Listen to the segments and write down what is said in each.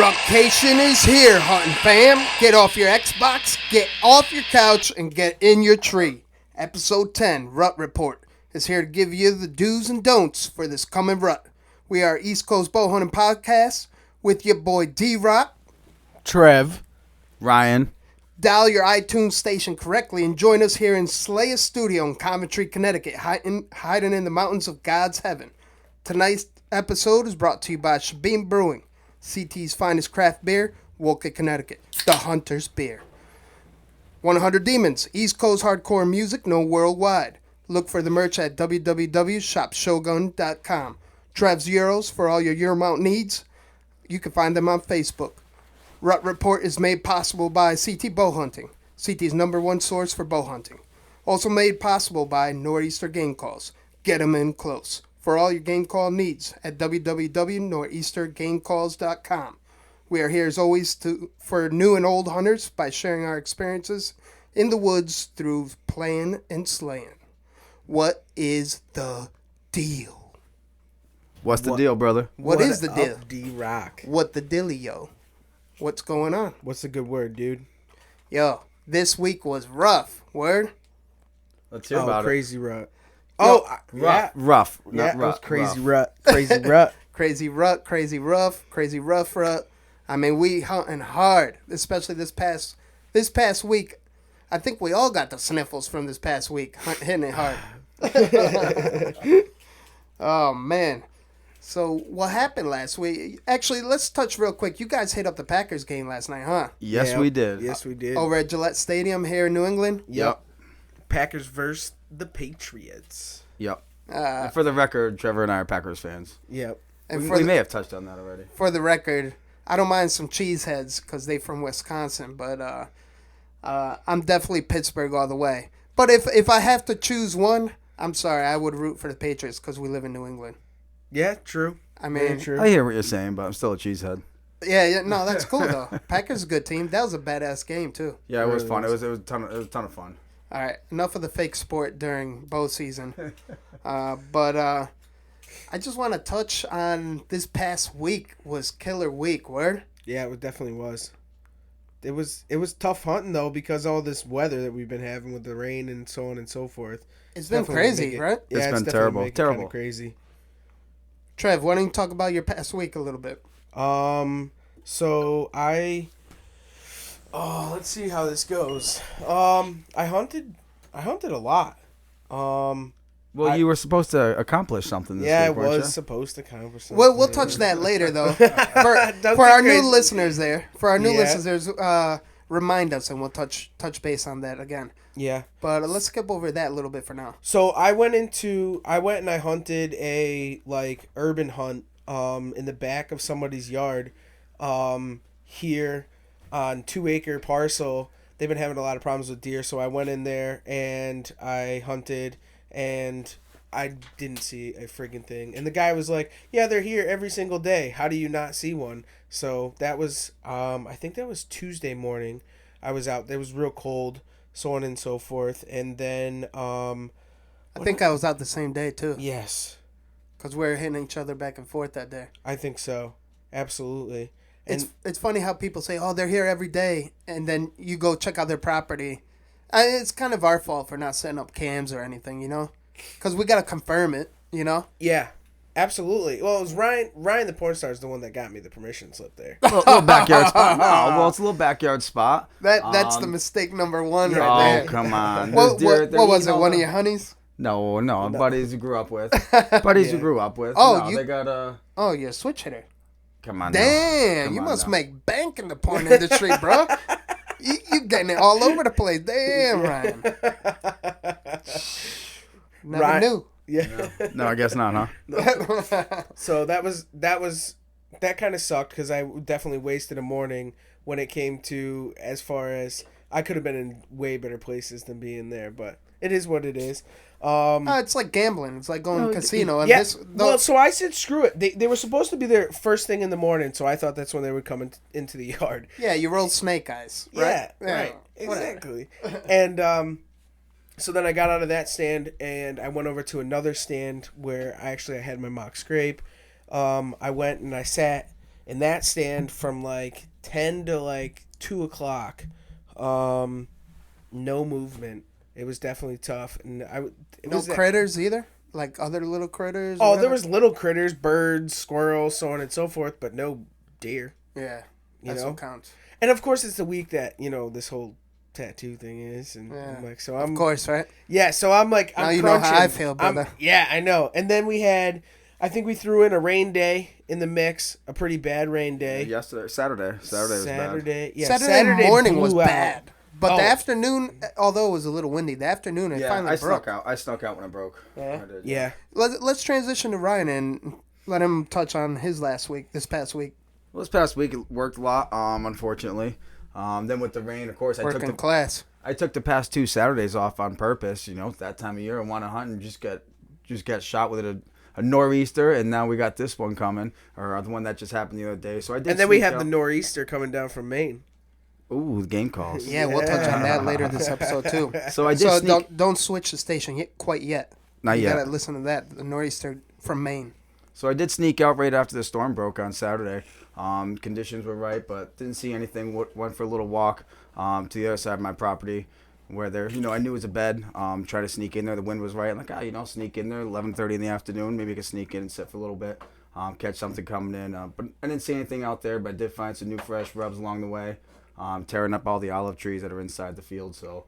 Ruckcation is here, hunting fam. Get off your Xbox, get off your couch, and get in your tree. Episode 10, Rut Report, is here to give you the do's and don'ts for this coming rut. We are East Coast Bow Hunting Podcast with your boy D-Rock. Trev. Ryan. Dial your iTunes station correctly and join us here in Slayer's Studio in Coventry, Connecticut, hiding in the mountains of God's heaven. Tonight's episode is brought to you by Shabim Brewing, CT's finest craft beer, Woolcott, Connecticut, the Hunter's Beer. 100 Demons, East Coast hardcore music, known worldwide. Look for the merch at www.shopshogun.com. Trev's Euros for all your Euromount needs. You can find them on Facebook. Rut Report is made possible by CT Bow Hunting, CT's #1 source for bow hunting. Also made possible by Nor'easter Game Calls. Get 'em in close. For all your game call needs at www.nor'eastergamecalls.com. We are here as always for new and old hunters by sharing our experiences in the woods through playing and slaying. What is the deal? What's the deal, brother? What is the deal? D-Rock. What the dealio? What's going on? What's a good word, dude? Yo, this week was rough. Word? Let's hear about crazy rut. Yo, Rough. Yeah, Not it was rough. crazy rut. Crazy rut. Crazy rut, crazy rough rut. I mean, we hunting hard, especially this past week. I think we all got the sniffles from this past week, hitting it hard. Oh, man. So, what happened last week? Actually, let's touch real quick. You guys hit up the Packers game last night, huh? Yes, we did. Yes, we did. Over at Gillette Stadium here in New England? Yep. Packers versus the Patriots. Yep. And for the record, Trevor and I are Packers fans. Yep. And We may have touched on that already. For the record, I don't mind some cheeseheads because they from Wisconsin, but I'm definitely Pittsburgh all the way. But if I have to choose one, I'm sorry, I would root for the Patriots because we live in New England. Yeah, true. I mean, very true. I hear what you're saying, but I'm still a cheesehead. Yeah, no, that's cool though. Packers is a good team. That was a badass game too. Yeah, it was Really fun. was. It was a ton of fun. All right, enough of the fake sport during bow season. But I just want to touch on this past week was killer week. Word? Yeah, it definitely was. It was tough hunting though because all this weather that we've been having with the rain and so on and so forth. It's been crazy, right? Yeah, It's been definitely terrible. making Terrible. kinda crazy. Trev, why don't you talk about your past week a little bit? So let's see how this goes. I hunted a lot. Well, you were supposed to accomplish something this Yeah, I week, weren't was you? supposed to accomplish something. We'll touch that later, though. For Don't our get new crazy. listeners there, Yeah. remind us, and we'll touch base on that again. Yeah. But let's skip over that a little bit for now. So I went and I hunted a urban hunt in the back of somebody's yard here on 2-acre parcel. They've been having a lot of problems with deer, so I went in there and I hunted and I didn't see a friggin' thing. And the guy was like, "Yeah, they're here every single day. How do you not see one?" So that was I think that was Tuesday morning. I was out. It was real cold, so on and so forth. And then I think I was out the same day, too. yes. Because we were hitting each other back and forth that day. I think so. Absolutely. And It's funny how people say, oh, they're here every day, and then you go check out their property. It's kind of our fault for not setting up cams or anything, you know? Because we got to confirm it, you know? yeah, absolutely. Well, it was Ryan the porn star is the one that got me the permission slip there. Little backyard spot. No, well, it's a little backyard spot. That's the mistake number one Oh, right there. come on. What They're was it, eating all one of the- your honeys? No, buddies you grew up with. Buddies you grew up with. Oh, no, they got a... Oh, you're a switch hitter. Come on now. Damn, Come you on must now. make bank in the porn industry, bro. You getting it all over the place. Damn, Ryan. Never Ryan- knew. Yeah. No, I guess not, huh? So that kind of sucked because I definitely wasted a morning when it came to as far as I could have been in way better places than being there, but it is what it is. It's like gambling. It's like going to casino. And Yeah. this, Well, so I said screw it. They were supposed to be there first thing in the morning, so I thought that's when they would come into the yard. yeah, you roll snake eyes, right? Yeah, right. whatever. Exactly. And so then I got out of that stand and I went over to another stand where I had my mock scrape. I went and I sat in that stand from like 10 to like 2 o'clock. No movement. It was definitely tough, and No critters either, like other little critters. Oh, there was little critters, birds, squirrels, so on and so forth, but no deer. Yeah, that's what counts. And of course, it's the week that this whole tattoo thing is, and I'm like, so I'm of course, right? Yeah, so I'm like, I'm now you crunching. know how I feel, brother. Yeah, I know. And then I think we threw in a rain day in the mix, a pretty bad rain day. Saturday was bad. Yeah, Saturday morning was blew out. bad. But the afternoon, although it was a little windy, the afternoon it finally broke. I snuck out when it broke. Yeah. I did. Yeah. Let's transition to Ryan and let him touch on his this past week. Well, this past week it worked a lot, unfortunately. Then with the rain, of course, I took the past 2 Saturdays off on purpose. It's that time of year. I want to hunt and just get shot with a nor'easter, and now we got this one coming, or the one that just happened the other day. So I did. And then we have the nor'easter coming down from Maine. Ooh, game calls. Yeah, we'll touch on that later this episode too. So I did. Don't switch the station quite yet. Not yet. You gotta listen to that. The nor'easter from Maine. So I did sneak out right after the storm broke on Saturday. Conditions were right, but didn't see anything. Went for a little walk to the other side of my property, where I knew it was a bed. Try to sneak in there. The wind was right. I'm like, sneak in there. 11:30 in the afternoon. Maybe I could sneak in and sit for a little bit. Catch something coming in. But I didn't see anything out there. But I did find some new fresh rubs along the way. Tearing up all the olive trees that are inside the field. So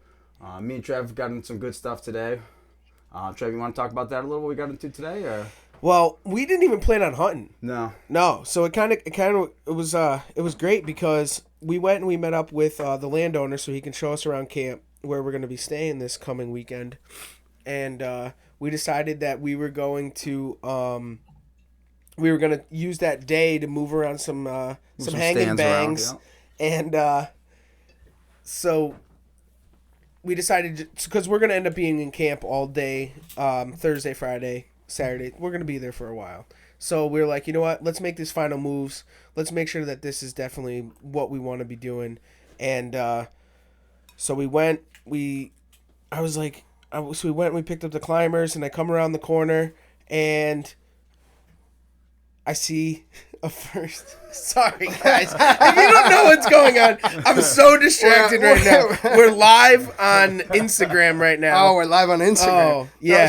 me and Trev got into some good stuff today. Trev, you want to talk about that a little? What we got into today? Or? Well, we didn't even plan on hunting. No. So it was great because we went and we met up with the landowner so he can show us around camp where we're going to be staying this coming weekend, and we decided that we were going to use that day to move around some hanging bangs. Around, yeah. And so we decided, because we're going to end up being in camp all day, Thursday, Friday, Saturday. We're going to be there for a while. So we were like, you know what? Let's make these final moves. Let's make sure that this is definitely what we want to be doing. And so we went. We picked up the climbers, and I come around the corner, and I see a first. Sorry, guys. If you don't know what's going on, I'm so distracted right now. We're live on Instagram right now. Oh, we're live on Instagram. Oh, yeah.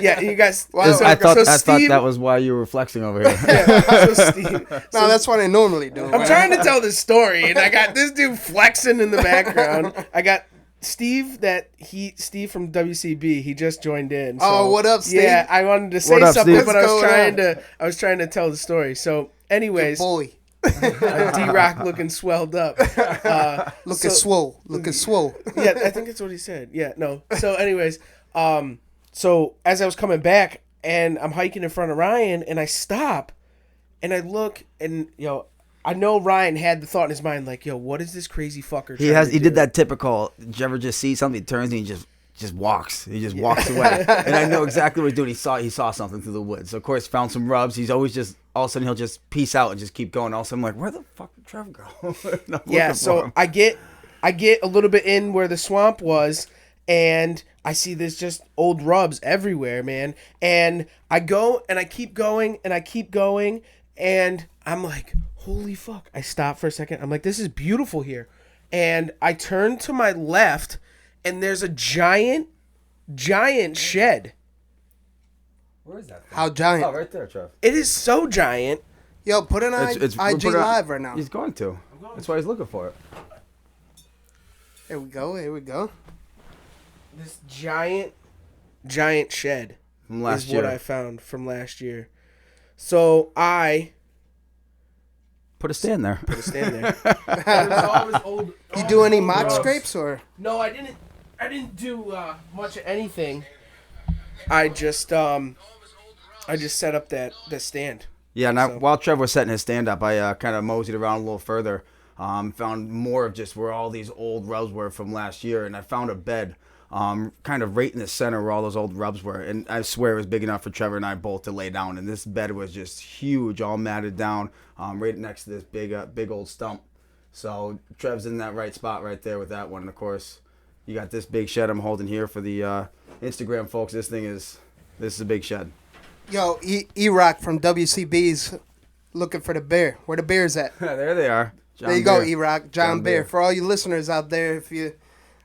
Yeah, you guys. Wow. I thought that was why you were flexing over here. Yeah, so Steve. No, that's what I normally do. I'm trying to tell this story, and I got this dude flexing in the background. I got Steve from WCB. He just joined in. So, oh, what up, Steve? Yeah, I wanted to say something, Steve? But I was trying to tell the story. So, anyways, bully. D-Rock looking swelled up. Looking swole. Yeah, I think that's what he said. Yeah, no. So, anyways, so as I was coming back, and I'm hiking in front of Ryan, and I stop, and I look, and I know Ryan had the thought in his mind, like, what is this crazy fucker? He did that typical. Did you ever just see something? He turns and he just walks. He just walks away, and I know exactly what he's doing. He saw something through the woods. So of course, found some rubs. He's always just all of a sudden he'll just peace out and just keep going. All of a sudden, I'm like, where the fuck did Trevor go? Yeah. So I get a little bit in where the swamp was, and I see this just old rubs everywhere, man. And I go and I keep going and I keep going, and I'm like, holy fuck. I stop for a second. I'm like, this is beautiful here. And I turn to my left, and there's a giant shed. Where is that? How giant? Oh, right there, Trev. It is so giant. Yo, put it on IG Live right now. He's going to. That's why he's looking for it. Here we go. This giant shed from last is year. What I found from last year. So I put a stand there. You do any mock scrapes or? No, I didn't do much of anything. I just set up that stand. Yeah, and while Trevor was setting his stand up, I kind of moseyed around a little further. Found more of just where all these old rubs were from last year, and I found a bed kind of right in the center where all those old rubs were. And I swear it was big enough for Trevor and I both to lay down. And this bed was just huge, all matted down, right next to this big old stump. So Trev's in that right spot right there with that one. And of course, you got this big shed I'm holding here for the Instagram folks. This is a big shed. Yo, E-Rock from WCB's looking for the bear. Where the bear's at? There they are. There you go, Bear. E-Rock. John John Bear. Bear. For all you listeners out there,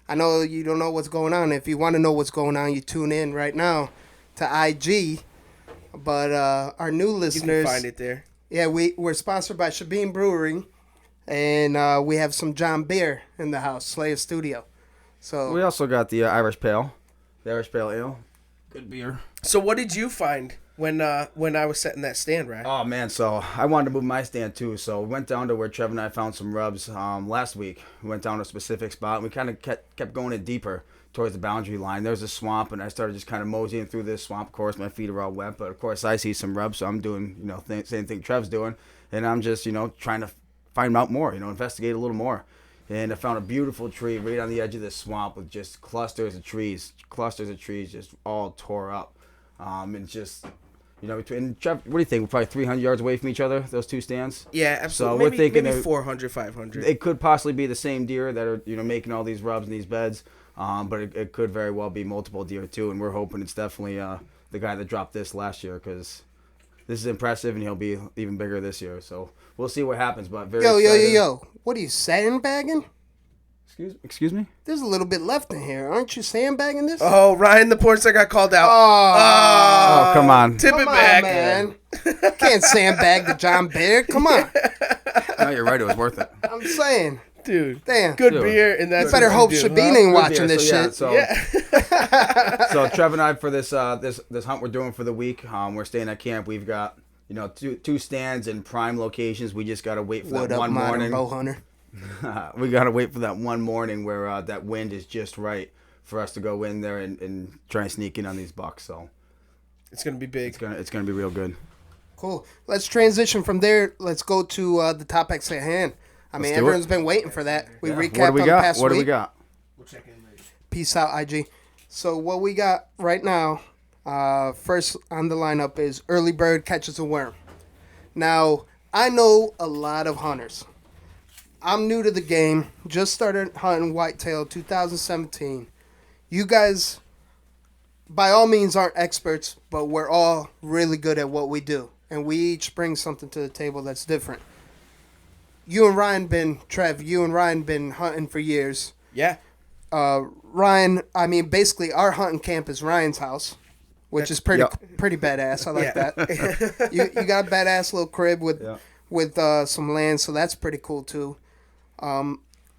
I know you don't know what's going on. If you want to know what's going on, you tune in right now to IG. But our new You listeners, can find it there. yeah, we're sponsored by Shabin Brewing, and we have some John Bear in the house, Slayer Studio. So We also got the Irish Pale. The Irish Pale Ale. Good beer. So what did you find when I was setting that stand, right? Oh man, so I wanted to move my stand too. So we went down to where Trev and I found some rubs last week. We went down to a specific spot. And we kind of kept going in deeper towards the boundary line. There's a swamp, and I started just kind of moseying through this swamp. Of course, my feet are all wet, but of course I see some rubs, so I'm doing same thing Trev's doing, and I'm just trying to find out more, investigate a little more. And I found a beautiful tree right on the edge of this swamp with just clusters of trees just all tore up, and just. Between Trev, what do you think? We're probably 300 yards away from each other, those two stands. Yeah, absolutely. So we're thinking maybe that 400, 500. It could possibly be the same deer that are, making all these rubs in these beds, but it could very well be multiple deer too. And we're hoping it's definitely the guy that dropped this last year, because this is impressive, and he'll be even bigger this year. So we'll see what happens. But very excited. Yo! What are you sandbagging? Excuse me. There's a little bit left in here. Aren't you sandbagging this? Oh, Ryan, the porn star got called out. Oh, come on. Tip Come it on, back. man. Can't sandbag the John Bear. Come on. No, you're right. It was worth it. I'm saying. Dude. Damn. Good Dude. beer, and that's You better what hope you do, Shabin huh? ain't watching this So, yeah, shit. So, Yeah. so Trev and I, for this hunt we're doing for the week, we're staying at camp. We've got two stands in prime locations. We just gotta wait for What that up, one modern morning. bow hunter? We gotta wait for that one morning where that wind is just right for us to go in there and try and sneak in on these bucks. So It's going to be big. it's gonna be real good. Cool. Let's transition from there. Let's go to the topics at hand. I mean, do everyone's it. been waiting for that. We Yeah. recapped What do we on got? the past What do week. we got? We'll check in later. Peace out, IG. So what we got right now, first on the lineup is Early Bird Catches a Worm. Now, I know a lot of hunters. I'm new to the game. Just started hunting whitetail 2017. You guys, by all means, aren't experts, but we're all really good at what we do. And we each bring something to the table that's different. You and Ryan been hunting for years. Yeah. Ryan, I mean, basically, our hunting camp is Ryan's house, which is pretty badass. I like Yeah. that. you got a badass little crib with some land, so that's pretty cool too.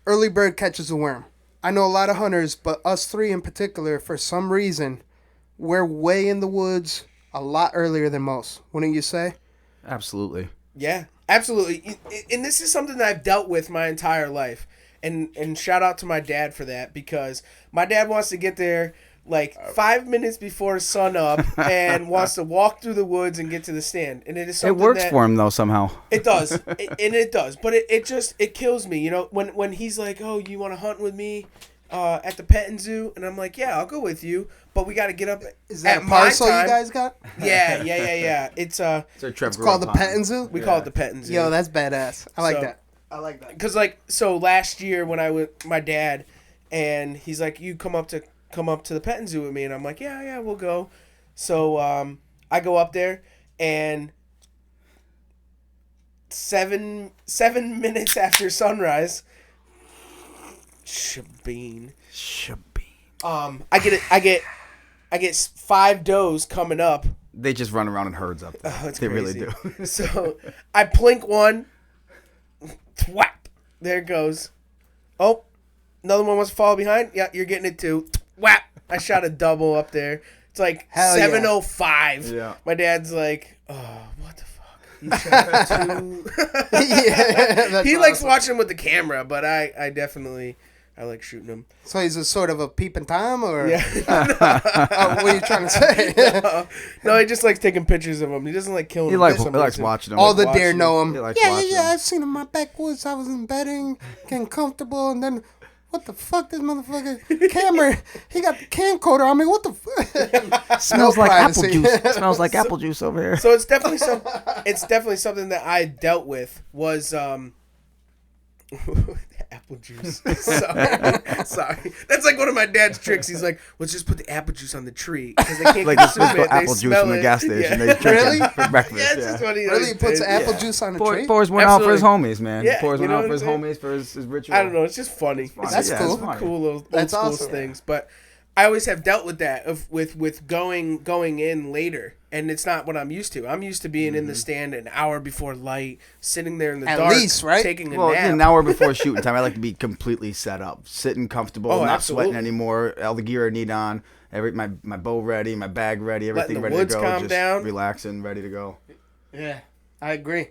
Early Bird Catches a Worm. I know a lot of hunters, but us three in particular, for some reason, we're way in the woods a lot earlier than most. Wouldn't you say? Absolutely. Yeah, absolutely. And this is something that I've dealt with my entire life. And shout out to my dad for that, because my dad wants to get there like 5 minutes before sun up and wants to walk through the woods and get to the stand. And it is something It works that, for him though somehow. It does. It does. But it kills me. When he's like, oh, you want to hunt with me at the petting zoo? And I'm like, yeah, I'll go with you. But we got to get up Is that at a my parcel you time. guys got? Yeah. It's It's called the Petting Zoo? we call it the petting zoo. Yo, that's badass. I like So- that. I like that. Because so last year when I went, my dad, and he's like, you come up to the petting zoo with me, and I'm like, yeah, we'll go. So I go up there, and 7 minutes after sunrise, Shabin. I get 5 does coming up. They just run around in herds up there. Oh, it's they crazy. really do. So I plink one, thwap, there it goes. Oh, another one wants to follow behind. Yeah, you're getting it too. Whap! I shot a double up there. It's like Hell yeah. 7:05. Yeah. My dad's like, oh, what the fuck? You shot two. Yeah, that's He likes awesome. watching with the camera, but I definitely like shooting them. So he's a sort of a peeping Tom, or Yeah. what are you trying to say? No, he just likes taking pictures of them. He doesn't like killing He them. likes for some likes reason. watching them. All the watching. deer know him. He likes Yeah, watching. I've seen him in my backwoods. I was in bedding, getting comfortable, and then what the fuck? This motherfucker camera. He got the camcorder on me. What the fuck? Smells No like apple privacy. juice. Smells like apple juice over here. So it's definitely something that I dealt with was apple juice. Sorry. That's like one of my dad's tricks. He's like, let's just put the apple juice on the tree because they can't Like consume this it. They apple juice smell from the it. gas station. Yeah. They drink Really? it for breakfast. Yeah, it's just what he Really, he puts apple yeah. juice on a tree? Pours one out for his Absolutely. homies, man. Yeah, Pours you one know out what for his I'm saying? homies for his ritual. I don't know. It's just funny. It's That's just cool. funny. Cool old That's school awesome. things. But I always have dealt with that with going in later, and it's not what I'm used to. I'm used to being in the stand an hour before light, sitting there in the At dark, least, right? taking a Well, nap. an hour before shooting time, I like to be completely set up, sitting comfortable, Oh, not absolutely. sweating anymore. All the gear I need on, my bow ready, my bag ready, everything the ready woods to go. calm Just down. relaxing, ready to go. Yeah, I agree.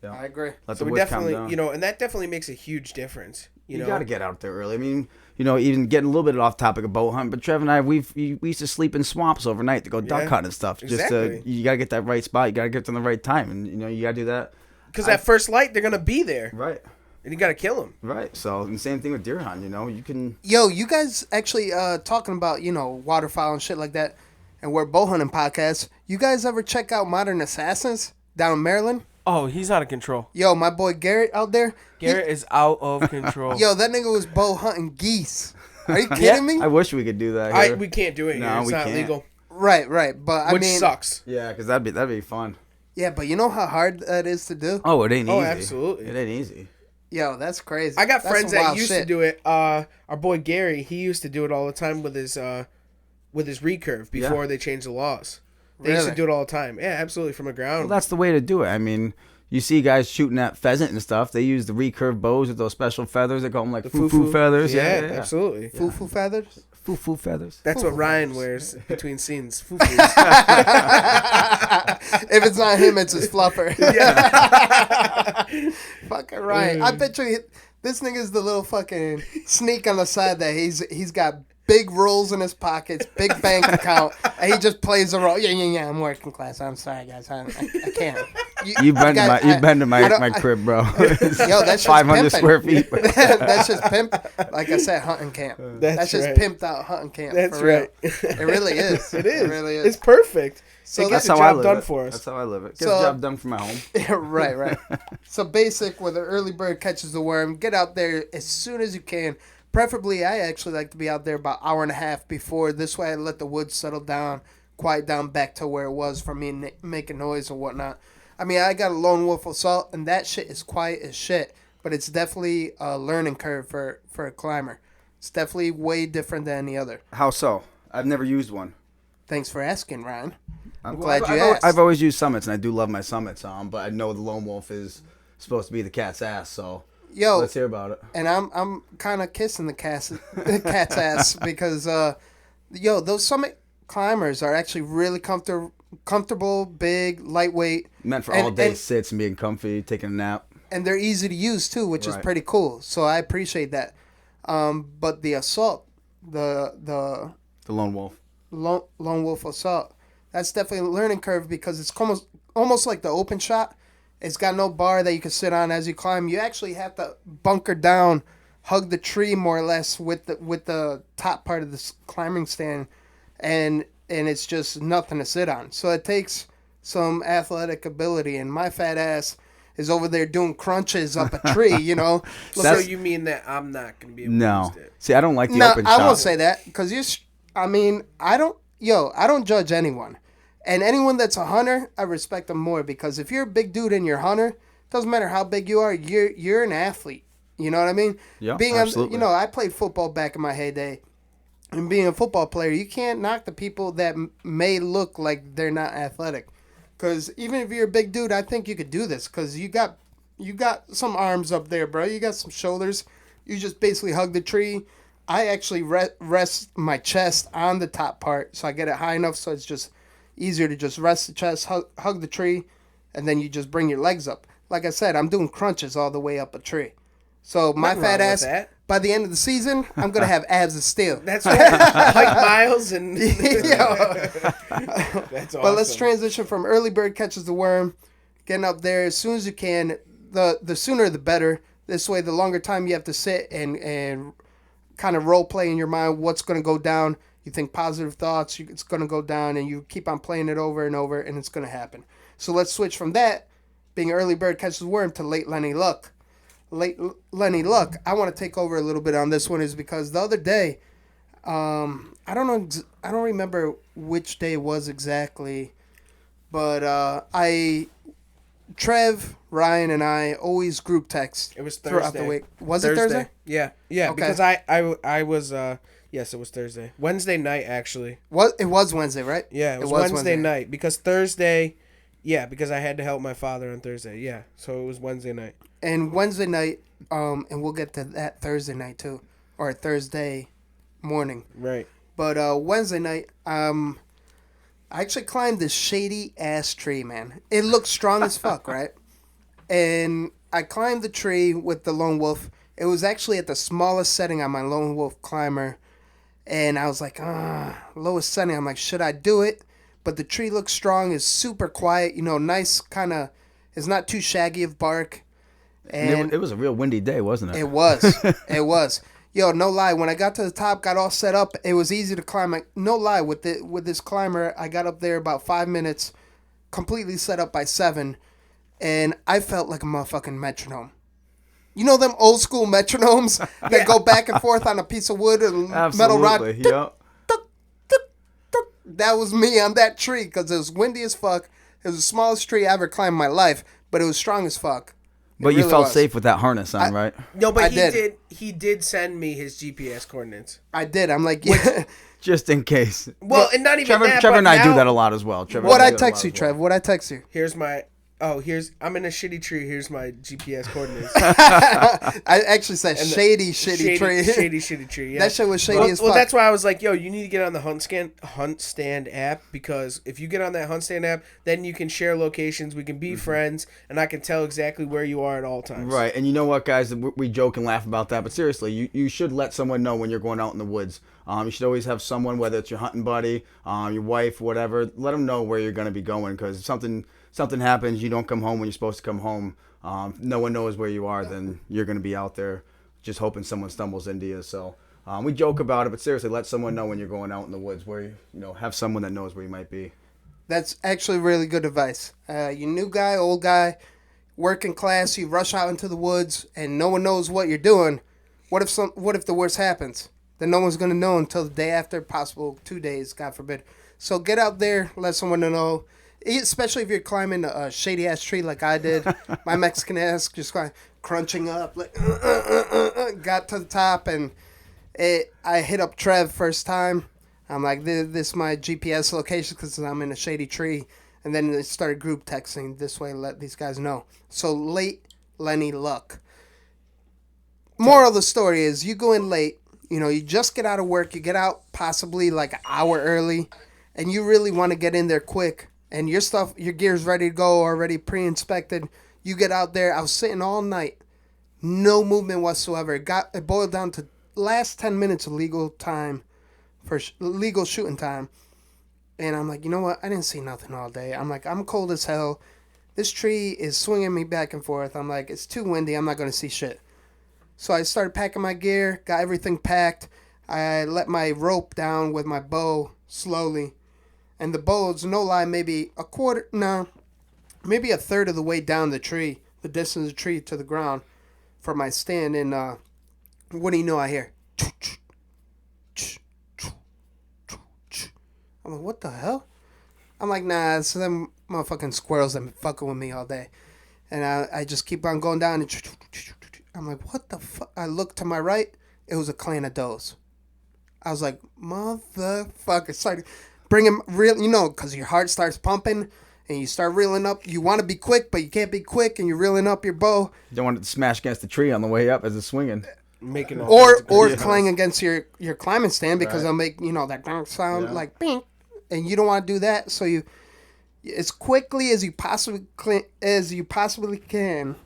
Yeah. I agree. Let So the we woods calm definitely, down. and that definitely makes a huge difference. You know, got to get out there early. I mean, even getting a little bit off topic of bow hunting, but Trev and I, we used to sleep in swamps overnight to go duck Yeah, hunting and stuff. exactly. You got to get that right spot. You got to get to the right time, and you got to do that. because at first light they're gonna be there, Right. and you got to kill them. Right. So, and same thing with deer hunting. You can. Yo, you guys actually talking about, waterfowl and shit like that, and we're bow hunting podcasts. You guys ever check out Modern Assassins down in Maryland? Oh, he's out of control. Yo, my boy Garrett out there. Garrett is out of control. Yo, that nigga was bow hunting geese. Are you kidding me? I wish we could do that. Here. we can't do it. No, here. It's we not can't. legal, Right. But which I mean, sucks. Yeah, because that'd be fun. yeah, but you know how hard that is to do? Oh, it ain't Oh, easy. absolutely. It ain't easy. Yo, that's crazy. I got That's friends some that wild used to shit. do it. Our boy Gary, he used to do it all the time with his recurve before they changed the laws. They used to Really? do it all the time. Yeah, absolutely, from the ground. Well, that's the way to do it. I mean, you see guys shooting at pheasant and stuff. They use the recurve bows with those special feathers. They call them like foo-foo feathers. Yeah, Yeah. absolutely. Foo feathers? Foo-foo feathers. That's what Ryan wears between scenes. Foo-foos. If it's not him, it's his fluffer. Fucking right. I bet you this nigga's the little fucking sneak on the side that he's got big rolls in his pockets, big bank account, and he just plays the role. Yeah. I'm working class. I'm sorry, guys. I can't. You've been guys, to I don't- my crib, bro. Yo, that's just 500 pimping. square feet. That's just pimp. Like I said, hunting camp. That's just right. pimped out hunting camp. That's for real. right. It really is. It is. It really is. It's perfect. So It gets that's the how I job live done it. for us. That's how I live it. Gets So- the job done from my home. Yeah, right. So basic, where the early bird catches the worm, get out there as soon as you can. Preferably, I actually like to be out there about an hour and a half before. This way I let the woods settle down, quiet down back to where it was for me making noise and whatnot. I mean, I got a lone wolf assault, and that shit is quiet as shit. But it's definitely a learning curve for a climber. It's definitely way different than any other. How so? I've never used one. Thanks for asking, Ryan. I'm Well, glad you asked. I've always used summits, and I do love my summits. But I know the lone wolf is supposed to be the cat's ass. So Yo, let's hear about it. and I'm kind of kissing the cat's ass because those summit climbers are actually really comfortable, big, lightweight, Meant for and- all day and- sits and being comfy, taking a nap. and they're easy to use too, which is Right. pretty cool. So I appreciate that. But the assault, the The lone wolf. lone wolf assault, that's definitely a learning curve because it's almost like the open shot. It's got no bar that you can sit on as you climb. You actually have to bunker down, hug the tree more or less with the top part of this climbing stand, and it's just nothing to sit on. So it takes some athletic ability, and my fat ass is over there doing crunches up a tree. So That's- you mean that I'm not going to be able to No. use it? See, I don't like the No, open I shot. won't say that because I don't judge anyone. And anyone that's a hunter, I respect them more because if you're a big dude and you're a hunter, doesn't matter how big you are, you're an athlete. You know what I mean? Yeah, Being absolutely. I played football back in my heyday. And being a football player, you can't knock the people that may look like they're not athletic. Because even if you're a big dude, I think you could do this because you got some arms up there, bro. You got some shoulders. You just basically hug the tree. I actually rest my chest on the top part, so I get it high enough so it's just easier to just rest the chest, hug the tree, and then you just bring your legs up. Like I said, I'm doing crunches all the way up a tree. So my Nothing fat wrong with ass, that. by the end of the season, I'm going to have abs of steel. That's right. Like Miles and... Yo. That's awesome. But let's transition from early bird catches the worm, getting up there as soon as you can. The sooner the better. This way, the longer time you have to sit and kind of role play in your mind what's going to go down. You think positive thoughts, it's going to go down, and you keep on playing it over and over, and it's going to happen. So let's switch from that, being early bird catches the worm, to late Lenny Luck. late Lenny Luck, I want to take over a little bit on this one is because the other day, I don't know, I don't remember which day it was exactly, but Trev, Ryan, and I always group text. It was throughout the Thursday. week. Was it Thursday? Yeah, Okay. because I was yes, it was Thursday. Wednesday night actually. It was Wednesday, right? Yeah, it was Wednesday night because Thursday. Yeah, because I had to help my father on Thursday. Yeah, so it was Wednesday night. And Wednesday night, and we'll get to that Thursday night too, or Thursday morning. Right. But Wednesday night, I actually climbed this shady ass tree, man. It looked strong as fuck, right? And I climbed the tree with the lone wolf. It was actually at the smallest setting on my lone wolf climber, and I was like, lowest setting. I'm like, should I do it? But the tree looks strong. It's super quiet. You know, nice kind of. It's not too shaggy of bark. And it was a real windy day, wasn't it? it was. It was. Yo, no lie. When I got to the top, got all set up, it was easy to climb. Like, no lie, with this climber, I got up there about 5 minutes, completely set up by 7, and I felt like a motherfucking metronome. You know them old school metronomes that go back and forth on a piece of wood and metal rod? Absolutely, yep. That was me on that tree because it was windy as fuck. It was the smallest tree I ever climbed in my life, but it was strong as fuck. But you felt safe with that harness on, right? No, but I he did. did. He did send me his GPS coordinates. I did. I'm like, yeah. Just in case. Well, and not even Trevor, that. Trevor but and I do now- that a lot as well. Trevor What and I do that a lot text you, as well. Trev? What I text you? Here's my. Oh, I'm in a shitty tree. Here's my GPS coordinates. I actually said And the- shady tree. shitty tree. Yeah. That shit was shady well, as fuck. well, that's why I was like, yo, you need to get on the Hunt Stand app because if you get on that Hunt Stand app, then you can share locations. We can be friends, and I can tell exactly where you are at all times. Right, and you know what, guys? We joke and laugh about that, but seriously, you should let someone know when you're going out in the woods. You should always have someone, whether it's your hunting buddy, your wife, whatever, let them know where you're going to be going because if something happens, you don't come home when you're supposed to come home, no one knows where you are, then you're going to be out there just hoping someone stumbles into you. So we joke about it, but seriously, let someone know when you're going out in the woods where you have someone that knows where you might be. That's actually really good advice. You new guy, old guy, working class, you rush out into the woods and no one knows what you're doing. What if the worst happens? Then no one's going to know until the day after, possible 2 days, God forbid. So get out there, let someone know. Especially if you're climbing a shady ass tree like I did, my Mexican ass just crunching up, like got to the top and I hit up Trev first time. I'm like, this is my GPS location because I'm in a shady tree, and then they started group texting this way, let these guys know. So late Lenny Luck. Moral of the story is you go in late. You just get out of work. You get out possibly like an hour early, and you really want to get in there quick. And your gear's ready to go, already pre-inspected. You get out there. I was sitting all night, no movement whatsoever. It boiled down to last 10 minutes of legal time, for legal shooting time. And I'm like, you know what? I didn't see nothing all day. I'm like, I'm cold as hell. This tree is swinging me back and forth. I'm like, it's too windy. I'm not going to see shit. So I started packing my gear, got everything packed. I let my rope down with my bow slowly. And the bow's, no lie, maybe maybe a third of the way down the tree, the distance of the tree to the ground for my stand. And what do you know I hear? I'm like, what the hell? I'm like, nah, it's them motherfucking squirrels that been fucking with me all day. And I just keep on going down. And I'm like, what the fuck? I look to my right. It was a clan of does. I was like, motherfucker. Started bringing real, because your heart starts pumping and you start reeling up. You want to be quick, but you can't be quick, and you're reeling up your bow. You don't want it to smash against the tree on the way up as it's swinging. Making or clang against your climbing stand because Right. it'll make that sound like bing, and you don't want to do that. So you, as quickly as you possibly can.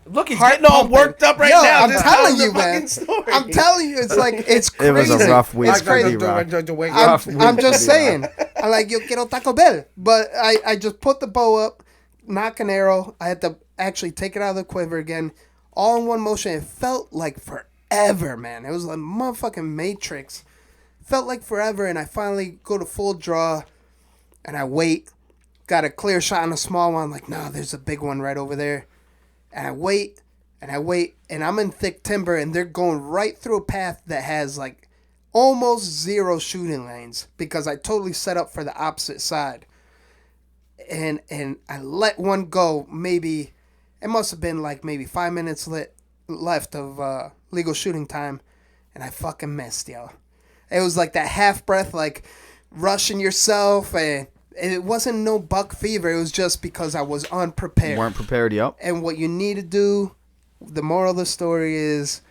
Look, he's Heart getting all pumping. worked up right Yo, now. I'm just telling telling the you, man. fucking story. I'm telling you, it's like it's It crazy. was a rough week. It's crazy. Rough week I'm to just be saying. I'm like, yo quiero Taco Bell. But I just put the bow up, knock an arrow. I had to actually take it out of the quiver again. All in one motion. It felt like forever, man. It was like motherfucking Matrix. Felt like forever, and I finally go to full draw, and I wait. Got a clear shot on a small one. I'm like, nah, there's a big one right over there. And I wait, and I wait, and I'm in thick timber, and they're going right through a path that has like almost zero shooting lanes because I totally set up for the opposite side. And I let one go. Maybe it must have been like maybe 5 minutes left of legal shooting time, and I fucking missed, yo. It was like that half breath, like rushing yourself, and it wasn't no buck fever. It was just because I was unprepared. Weren't prepared, yep. And what you need to do, the moral of the story is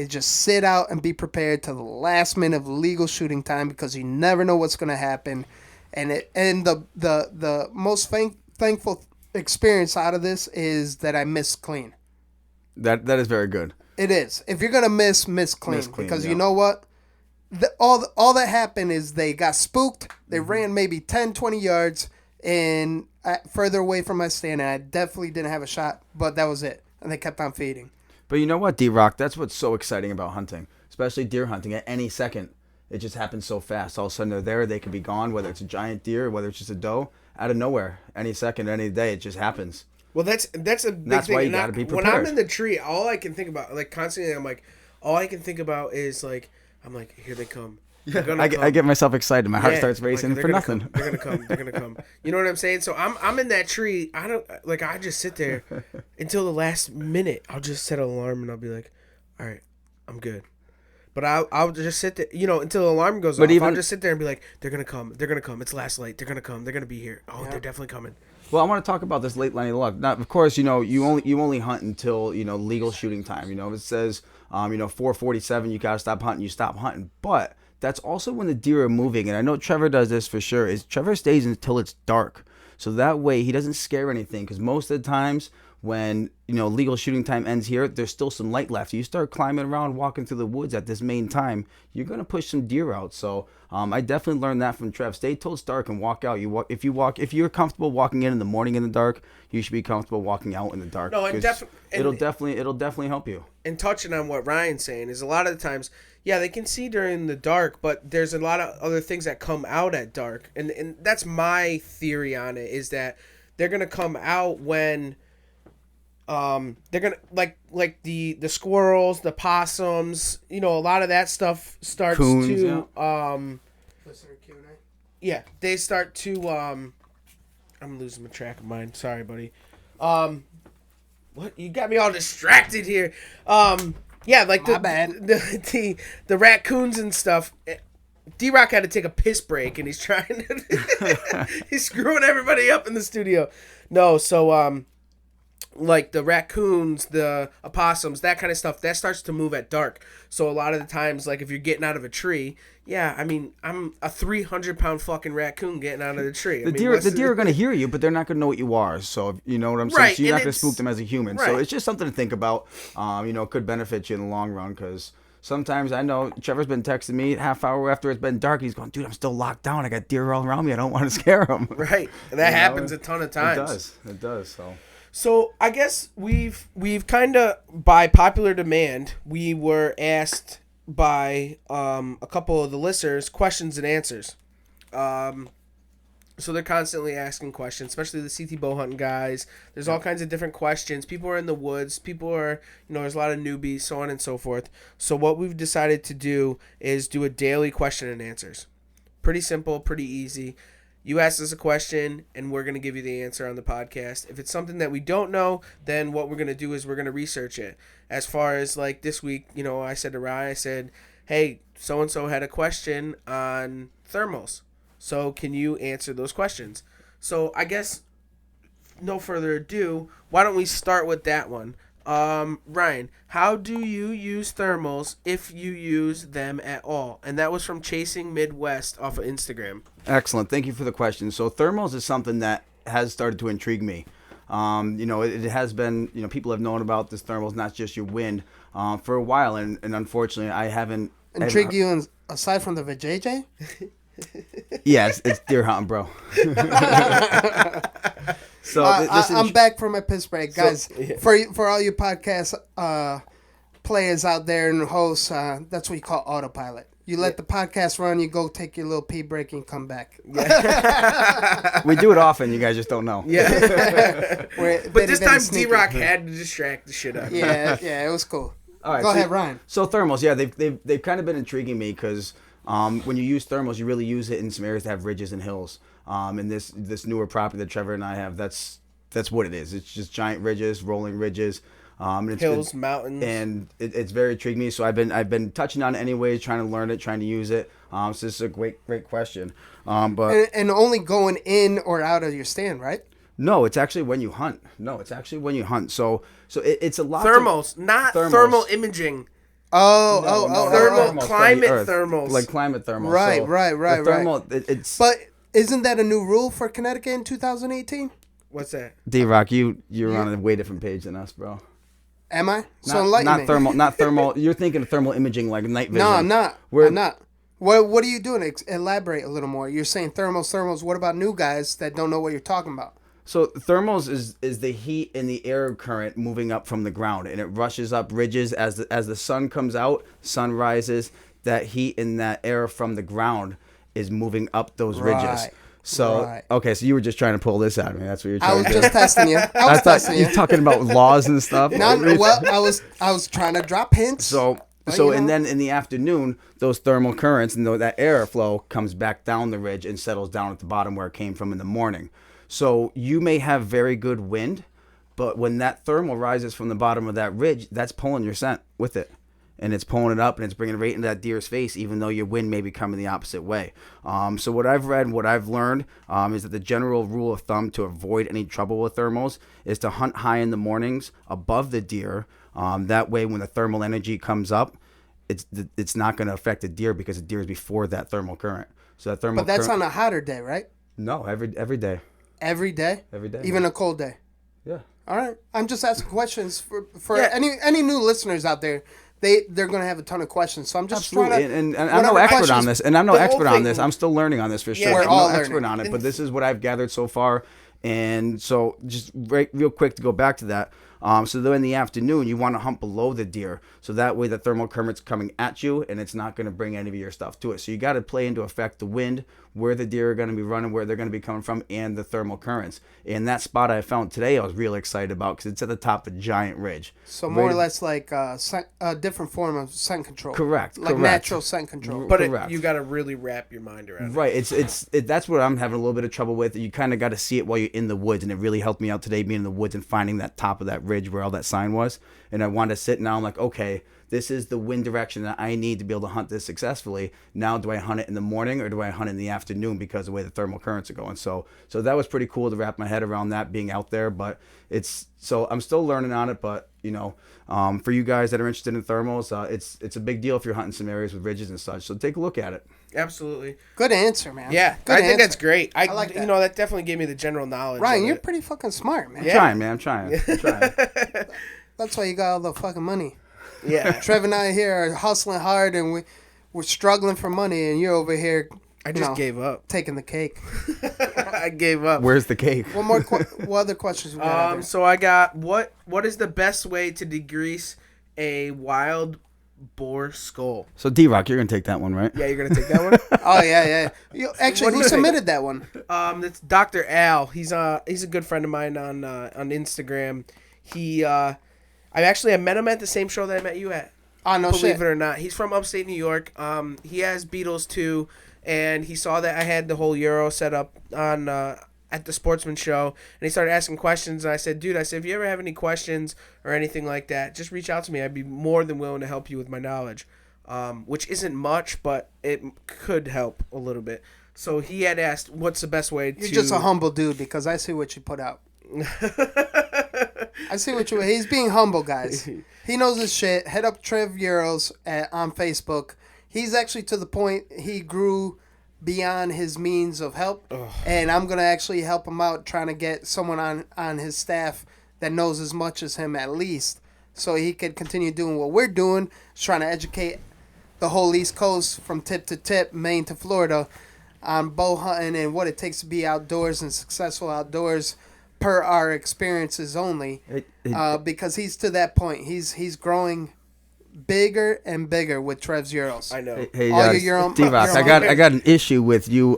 just sit out and be prepared to the last minute of legal shooting time because you never know what's going to happen. And the most thankful experience out of this is that I missed clean. That is very good. It is. If you're going to miss clean. Miss clean, because yeah. you know what? All that happened is they got spooked. They ran maybe 10, 20 yards and further away from my stand. And I definitely didn't have a shot, but that was it. And they kept on feeding. But you know what, D-Rock? That's what's so exciting about hunting, especially deer hunting. At any second, it just happens so fast. All of a sudden, they're there. They could be gone, whether it's a giant deer or whether it's just a doe. Out of nowhere, any second, any day, it just happens. Well, that's a big That's thing. why you got to be prepared. When I'm in the tree, all I can think about, like constantly, I'm like, all I can think about is like, I'm like, here they come. I get myself excited. My heart starts racing like, for nothing. They're gonna come. They're gonna come. You know what I'm saying? So I'm in that tree. I just sit there until the last minute. I'll just set an alarm and I'll be like, all right, I'm good. But I'll just sit there, until the alarm goes off. I'll just sit there and be like, they're gonna come. They're gonna come. It's last light. They're gonna come. They're gonna be here. Oh, they're definitely coming. Well, I want to talk about this late line of luck. Now, of course, you only hunt until legal shooting time. It says 4:47, you gotta stop hunting. You stop hunting, but that's also when the deer are moving. And I know Trevor does this for sure. Is Trevor stays until it's dark, so that way he doesn't scare anything. Because most of the times when legal shooting time ends here, there's still some light left. You start climbing around, walking through the woods at this main time, you're gonna push some deer out. So I definitely learned that from Trev. Stay till it's dark and walk out. If you're comfortable walking in the morning in the dark, you should be comfortable walking out in the dark. No, and it'll definitely help you. And touching on what Ryan's saying is a lot of the times, yeah, they can see during the dark, but there's a lot of other things that come out at dark, and that's my theory on it, is that they're gonna come out when they're gonna like the squirrels, the possums, a lot of that stuff starts Coons, to Listener Q&A. yeah, they start to I'm losing my track of mine. Sorry, buddy. What, you got me all distracted here. Yeah, like My bad. The raccoons and stuff. D-Rock had to take a piss break, and he's trying to he's screwing everybody up in the studio. No, so like the raccoons, the opossums, that kind of stuff, that starts to move at dark. So a lot of the times, like if you're getting out of a tree, yeah, I mean, I'm a 300-pound fucking raccoon getting out of the tree. The deer are going to hear you, but they're not going to know what you are. So you know what I'm saying? Right, So you're and not going to spook them as a human. right. So it's just something to think about. It could benefit you in the long run, because sometimes I know Trevor's been texting me half hour after it's been dark. He's going, dude, I'm still locked down. I got deer all around me. I don't want to scare them. Right, and that happens a ton of times. It does. So I guess we've kind of, by popular demand, we were asked by a couple of the listeners questions and answers. So they're constantly asking questions, especially the CT bow hunting guys. There's all kinds of different questions. People are in the woods. People are, there's a lot of newbies, so on and so forth. So what we've decided to do is do a daily question and answers. Pretty simple, pretty easy. You ask us a question, and we're going to give you the answer on the podcast. If it's something that we don't know, then what we're going to do is we're going to research it. As far as, like, this week, I said to Ryan, I said, hey, so-and-so had a question on thermals. So can you answer those questions? So I guess, no further ado, why don't we start with that one? Ryan, how do you use thermals, if you use them at all? And that was from Chasing Midwest off of Instagram. Excellent. Thank you for the question. So thermals is something that has started to intrigue me. It has been, people have known about this thermals, not just your wind, for a while. And unfortunately, I haven't. Intrigue you aside from the vajayjay? Yeah, it's deer hunting, bro. So I'm back from my piss break, guys. For all you podcast players out there and hosts, that's what you call autopilot. You let the podcast run, you go take your little pee break and come back. We do it often. You guys just don't know. Yeah. But But this time, D-Rock had to distract the shit out of me. Yeah, it was cool. All right, Go so- ahead, Ryan. So thermals, yeah, they've kind of been intriguing me because when you use thermals, you really use it in some areas that have ridges and hills. And this newer property that Trevor and I have, that's what it is. It's just giant ridges, rolling ridges. And it's Hills, mountains. and it's very intrigued me. So I've been touching on it anyways, trying to learn it, trying to use it. So this is a great question. But And only going in or out of your stand, right? no, it's actually when you hunt. So it's a lot. Thermals, not Thermals. thermal imaging. Thermal Climate Earth, thermals. like climate thermals. Right, So right. the thermal, it's But isn't that a new rule for Connecticut in 2018? What's that? D-Rock, you're on a way different page than us, bro. Am I? So Not, enlighten not me. thermal, not thermal. You're thinking of thermal imaging like night vision. No, I'm not. We're- I'm not. What are you doing? Elaborate a little more. You're saying thermals. What about new guys that don't know what you're talking about? So thermals is the heat in the air current moving up from the ground, and it rushes up ridges as the sun comes out, sun rises. That heat in that air from the ground is moving up those ridges. Right. So Right. okay, so you were just trying to pull this out of me. That's what you're I trying was to do. just testing you. I I was thought testing you're you. talking about laws and stuff. No, well, I was trying to drop hints. So But, so you and know. then in the afternoon, those thermal currents and that airflow comes back down the ridge and settles down at the bottom where it came from in the morning. So you may have very good wind, but when that thermal rises from the bottom of that ridge, that's pulling your scent with it. And it's pulling it up and it's bringing it right into that deer's face, even though your wind may be coming the opposite way. So what I've read and what I've learned is that the general rule of thumb to avoid any trouble with thermals is to hunt high in the mornings above the deer. That way, when the thermal energy comes up, it's not going to affect the deer because the deer is before that thermal current. So that thermal But that's current, on a hotter day, right? no, every day. Every day? Every day, Even man. a cold day? Yeah. All right. I'm just asking questions for Yeah. any new listeners out there. They're going to have a ton of questions. So I'm just Absolutely, trying to... and I'm no whatever expert on questions- this, and I'm no the whole expert on thing- this. I'm still learning on this for sure. we're I'm all no expert learning. on it, but this is what I've gathered so far. And so, just real quick to go back to that. So then in the afternoon, you want to hunt below the deer, so that way the thermal current's coming at you, and it's not going to bring any of your stuff to it. So you got to play into effect the wind, where the deer are going to be running, where they're going to be coming from, and the thermal currents. And that spot I found today, I was really excited about because it's at the top of a giant ridge. So more Right- or less like a different form of scent control. Correct, Like correct. natural scent control. But Correct. you got to really wrap your mind around it. Right, that's what I'm having a little bit of trouble with. You kind of got to see it while you're in the woods, and it really helped me out today being in the woods and finding that top of that ridge where all that sign was. And I wanted to sit now. I'm like, okay, this is the wind direction that I need to be able to hunt this successfully. Now, do I hunt it in the morning or do I hunt it in the afternoon because of the way the thermal currents are going? So that was pretty cool to wrap my head around that being out there. But I'm still learning on it. But for you guys that are interested in thermals, it's a big deal if you're hunting some areas with ridges and such. So take a look at it. Absolutely. Good answer, man. Yeah, Good I think answer. that's great. I like that. that definitely gave me the general knowledge. Ryan, of you're it. pretty fucking smart, man. Yeah. Trying, man. I'm trying. That's why you got all the fucking money. Yeah. Trevor and I here are hustling hard, and we're struggling for money, and you're over here. I just gave up. Taking the cake. I gave up. Where's the cake? What other questions we got? out there? So I got what is the best way to degrease a wild boar skull? So D-Rock, you're gonna take that one, right? Yeah, you're gonna take that one. Oh yeah. Actually, What do who you think? submitted that one? That's Dr. Al. He's a good friend of mine on Instagram. I met him at the same show that I met you at. Oh no Believe shit. it or not, he's from upstate New York. He has beetles too, and he saw that I had the whole Euro set up on at the Sportsman Show, and he started asking questions. And I said, dude, if you ever have any questions or anything like that, just reach out to me. I'd be more than willing to help you with my knowledge, which isn't much, but it could help a little bit. So he had asked, what's the best way to... You're just a humble dude because I see what you put out. I see what he's being humble, guys. He knows his shit. Head up Trev Euros on Facebook. He's actually to the point he grew beyond his means of help, and I'm gonna actually help him out, trying to get someone on his staff that knows as much as him at least, so he could continue doing what we're doing, trying to educate the whole East Coast from tip to tip, Maine to Florida, on bow hunting and what it takes to be outdoors and successful outdoors per our experiences only. Because he's to that point. He's growing bigger and bigger with Trev's Euros. I know. Hey, All your Euro- D-Rock, Euro- I got an issue with you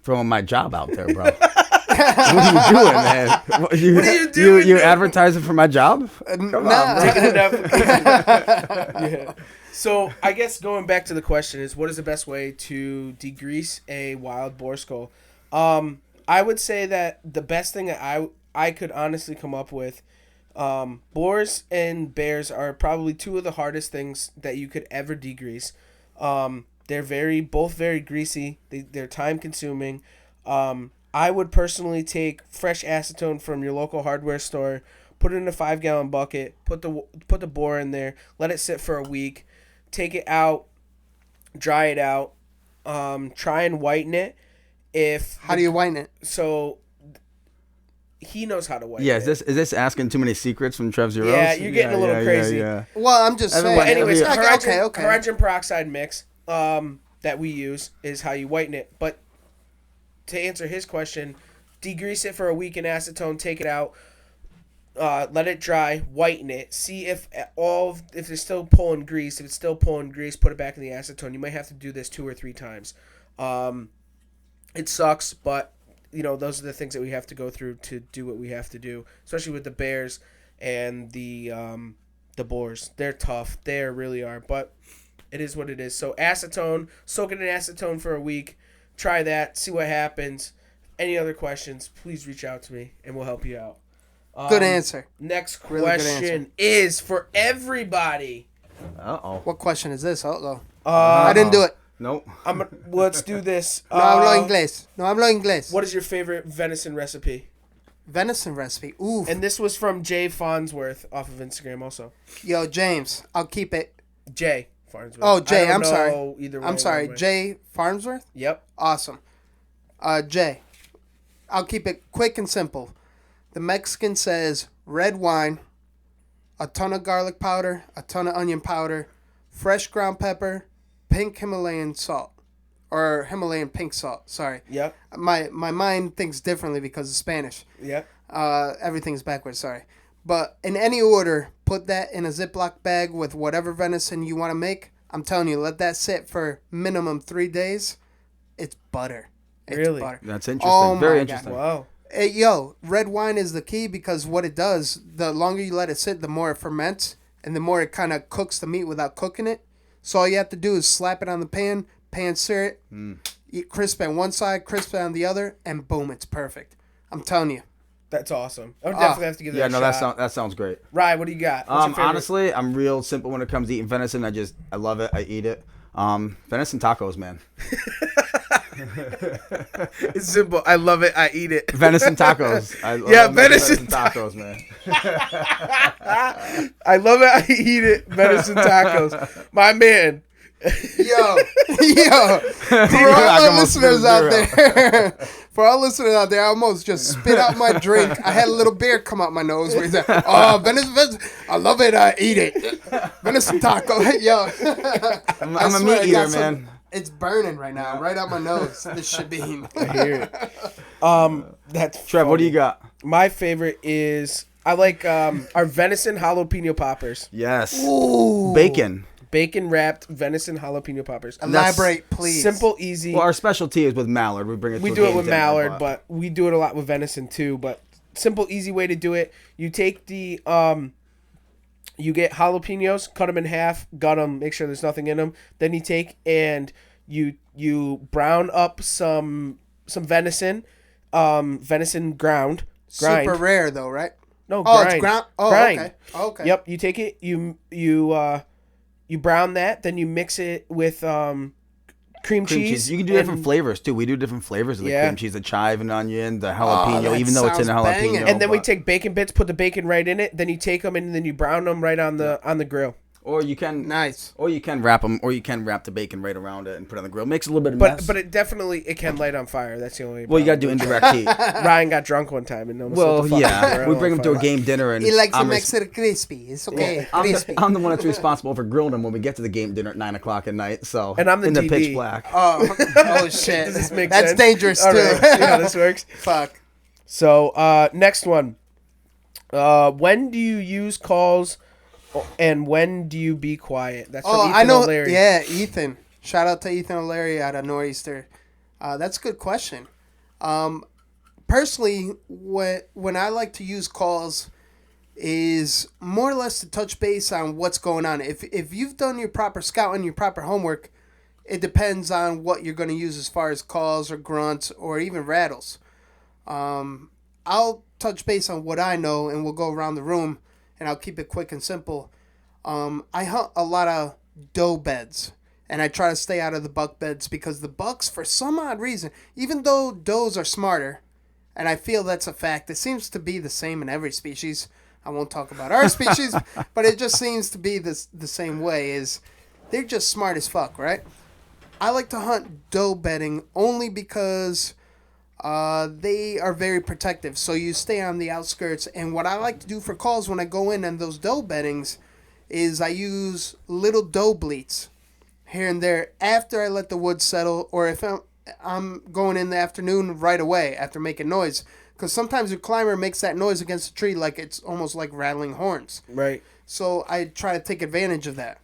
throwing my job out there, bro. What are you doing, man? What are you doing, You man? advertising for my job? Nah. Taking an application. Yeah. So I guess going back to the question is, what is the best way to degrease a wild boar skull? I would say that the best thing that I could honestly come up with, boars and bears are probably two of the hardest things that you could ever degrease. They're both very greasy. They're time consuming. I would personally take fresh acetone from your local hardware store, put it in a 5-gallon bucket, put the boar in there, let it sit for a week, take it out, dry it out, try and whiten it. How do you whiten it? So he knows how to whiten Yeah, it. is this asking too many secrets from Trev Zeros? Yeah, you're getting a little crazy. Yeah. Well, I'm just saying. But anyways, Okay. hydrogen peroxide mix that we use is how you whiten it. But to answer his question, degrease it for a week in acetone, take it out, let it dry, whiten it, see if it's still pulling grease. If it's still pulling grease, put it back in the acetone. You might have to do this 2 or 3 times. It sucks, but those are the things that we have to go through to do what we have to do, especially with the bears and the boars. They're tough. They really are, but it is what it is. So acetone, soak it in acetone for a week. Try that. See what happens. Any other questions, please reach out to me, and we'll help you out. Good answer. Next Really good question is for everybody. Uh-oh. What question is this? I didn't do it. Nope. Let's do this. No hablo inglés. No hablo inglés. What is your favorite venison recipe? Venison recipe. Ooh. And this was from Jay Farnsworth off of Instagram also. Yo, James, I'll keep it. Jay Farnsworth. Oh, Jay, I don't I'm sorry. know either way, I'm sorry. one way. Jay Farnsworth? Yep. Awesome. Jay, I'll keep it quick and simple. The Mexican says red wine, a ton of garlic powder, a ton of onion powder, fresh ground pepper, pink Himalayan salt. Or Himalayan pink salt, sorry. Yep. My mind thinks differently because of Spanish. Yep. Everything's backwards, sorry. But in any order, put that in a Ziploc bag with whatever venison you want to make. I'm telling you, let that sit for minimum 3 days. It's butter. It's Really? butter. That's interesting. Oh Very my interesting. Wow. Hey, yo, red wine is the key because what it does, the longer you let it sit, the more it ferments, and the more it kind of cooks the meat without cooking it. So all you have to do is slap it on the pan sear it, eat crisp on one side, crisp on the other, and boom, it's perfect. I'm telling you. That's awesome. I would definitely have to give that Yeah, a no, shot. that sounds great. Ryan, what do you got? What's your favorite? Honestly, I'm real simple when it comes to eating venison. I love it. I eat it. Venison tacos, man. It's simple. I love it. I eat it. Venison tacos. I love venison tacos, man. I love it. I eat it. Venison tacos. My man. Yo, for all our listeners out there, I almost just spit out my drink. I had a little beer come out my nose. Where he's like, "Oh, venison, I love it. I eat it. Venison taco." Yo, I'm I a swear, meat I got eater, man. It's burning right now, right out my nose. This shabim. I hear it. That's Trev, what do you got? My favorite is I like our venison jalapeno poppers. Yes. Ooh. Bacon. Bacon wrapped venison jalapeno poppers. Elaborate, please. Simple, easy. Well, our specialty is with mallard. We bring it. We to a do it game with dinner, mallard, but we do it a lot with venison too. But simple, easy way to do it. You take the you get jalapenos, cut them in half, gut them, make sure there's nothing in them. Then you take and you brown up some venison, venison grind. Super rare though, right? No, Oh, grind. it's ground. Oh, Grind. okay. Okay. Yep, you take it, you brown that, then you mix it with cream cheese. You can do different flavors too. We do different flavors of the cream cheese, the chive and onion, the jalapeno, that even though it's in a sounds banging. jalapeno. And then we take bacon bits, put the bacon right in it. Then you take them and then you brown them right on the grill. Or you can Nice. Or you can wrap them, or you can wrap the bacon right around it and put it on the grill. Makes a little bit of But mess. but it definitely can light on fire. That's the only. Well, you got to do problem. indirect heat. Ryan got drunk one time and almost Well, lit the fucking yeah, grill we on bring him to a fire. game dinner, and He likes to I'm make it crispy. It's okay. Crispy. I'm the one that's responsible for grilling him when we get to the game dinner at 9:00 at night. So And I'm the in the DD. pitch black. Oh shit. Does this make That's sense? dangerous All too. right, see how this works. Fuck. So next one. When do you use calls And when do you be quiet? That's from Oh, Ethan I know. O'Leary. Yeah, Ethan. Shout out to Ethan O'Leary out of Nor'easter. That's a good question. Personally, when I like to use calls is more or less to touch base on what's going on. If you've done your proper scouting, your proper homework, it depends on what you're going to use as far as calls or grunts or even rattles. I'll touch base on what I know, and we'll go around the room, and I'll keep it quick and simple. I hunt a lot of doe beds, and I try to stay out of the buck beds because the bucks, for some odd reason, even though does are smarter, and I feel that's a fact, it seems to be the same in every species. I won't talk about our species, but it just seems to be the same way. Is they're just smart as fuck, right? I like to hunt doe bedding only because they are very protective. So you stay on the outskirts. And what I like to do for calls when I go in on those doe beddings is I use little doe bleats here and there after I let the wood settle, or if I'm going in the afternoon right away after making noise. Because sometimes your climber makes that noise against a tree like it's almost like rattling horns. Right. So I try to take advantage of that.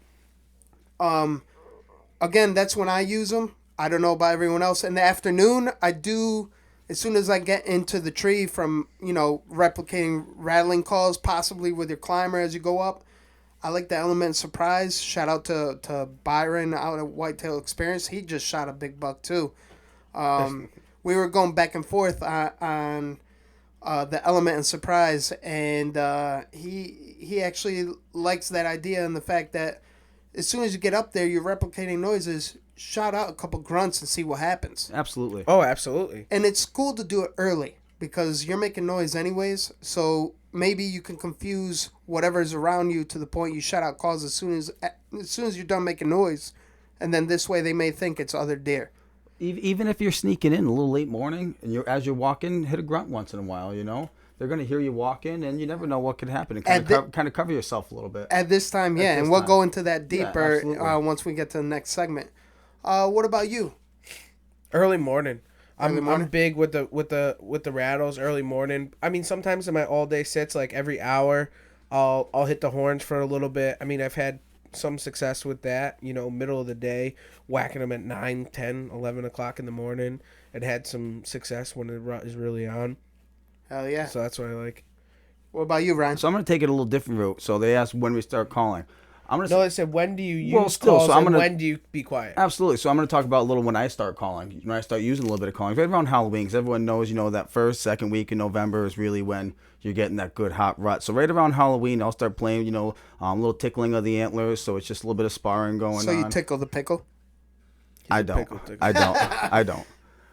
Again, that's when I use them. I don't know about everyone else. In the afternoon, I do, as soon as I get into the tree from, replicating rattling calls, possibly with your climber as you go up, I like the element surprise. Shout out to Byron out at Whitetail Experience. He just shot a big buck too. We were going back and forth on the element and surprise, and he actually likes that idea and the fact that as soon as you get up there, you're replicating noises. Shout out a couple grunts and see what happens. Absolutely. Oh, absolutely. And it's cool to do it early because you're making noise anyways. So maybe you can confuse whatever's around you to the point you shout out calls as soon as you're done making noise, and then this way they may think it's other deer. Even if you're sneaking in a little late morning and as you're walking, hit a grunt once in a while. They're going to hear you walk in, and you never know what could happen. And kind of cover yourself a little bit. At this time, yeah, and we'll go into that deeper once we get to the next segment. What about you? Early morning. I'm morning? big with the rattles early morning. I mean, sometimes in my all day sits, like every hour, I'll hit the horns for a little bit. I mean, I've had some success with that, middle of the day, whacking them at 9, 10, 11 o'clock in the morning, and had some success when the rut is really on. Hell yeah. So that's what I like. What about you, Ryan? So I'm going to take it a little different route. So they asked when we start calling. No, I said, when do you use calls and when do you be quiet? Absolutely. So I'm going to talk about a little when I start calling, when I start using a little bit of calling. Right around Halloween, because everyone knows, that first, second week in November is really when you're getting that good hot rut. So right around Halloween, I'll start playing, a little tickling of the antlers. So it's just a little bit of sparring going on. So you tickle the pickle? I don't. I don't.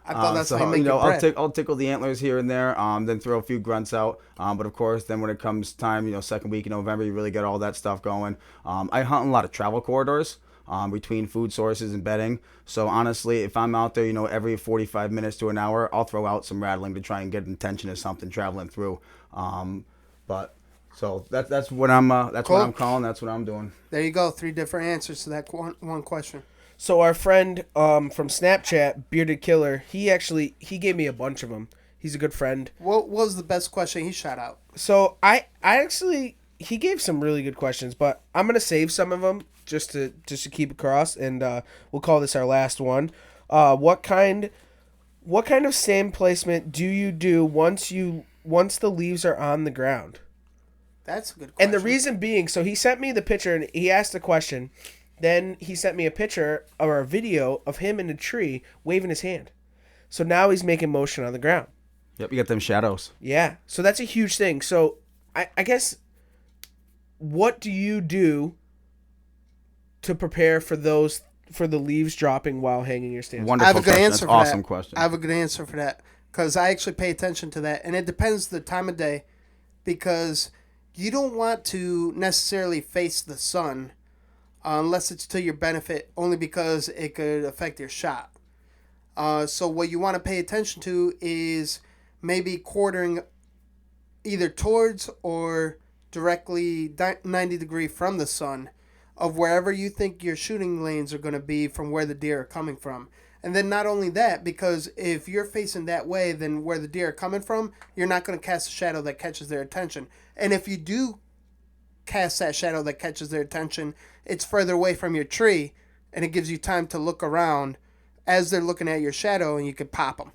I thought that's how you make your bread. I'll tickle the antlers here and there, then throw a few grunts out. But of course, then when it comes time, second week in November, you really get all that stuff going. I hunt in a lot of travel corridors between food sources and bedding. So honestly, if I'm out there, every 45 minutes to an hour, I'll throw out some rattling to try and get intention of something traveling through. But so that's what I'm what I'm calling. That's what I'm doing. There you go. 3 different answers to that one question. So our friend from Snapchat, Bearded Killer, he gave me a bunch of them. He's a good friend. What was the best question he shot out? So he gave some really good questions, but I'm gonna save some of them just to keep across, and we'll call this our last one. What kind of stand placement do you do once the leaves are on the ground? That's a good question. And the reason being, so he sent me the picture and he asked the question. Then he sent me a picture or a video of him in a tree waving his hand. So now he's making motion on the ground. Yep, you got them shadows. Yeah, so that's a huge thing. So I guess, what do you do to prepare for the leaves dropping while hanging your stand? Wonderful. I have a good answer for awesome that. question. I have a good answer for that because I actually pay attention to that, and it depends the time of day, because you don't want to necessarily face the sun unless it's to your benefit, only because it could affect your shot. So what you want to pay attention to is maybe quartering either towards or directly 90 degree from the sun of wherever you think your shooting lanes are going to be from where the deer are coming from. And then not only that, because if you're facing that way, then where the deer are coming from, you're not going to cast a shadow that catches their attention. And if you do cast that shadow that catches their attention, it's further away from your tree, and it gives you time to look around as they're looking at your shadow, and you can pop them.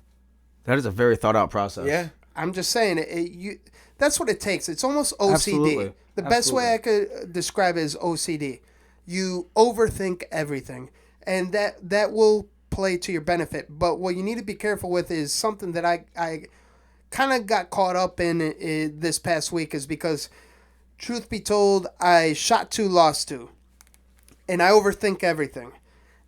That is a very thought out process. Yeah. I'm just saying, that's what it takes. It's almost OCD. Absolutely. The best way I could describe it is OCD. You overthink everything, and that will play to your benefit. But what you need to be careful with is something that I kind of got caught up in this past week, is because, truth be told, I shot 2, lost 2, and I overthink everything.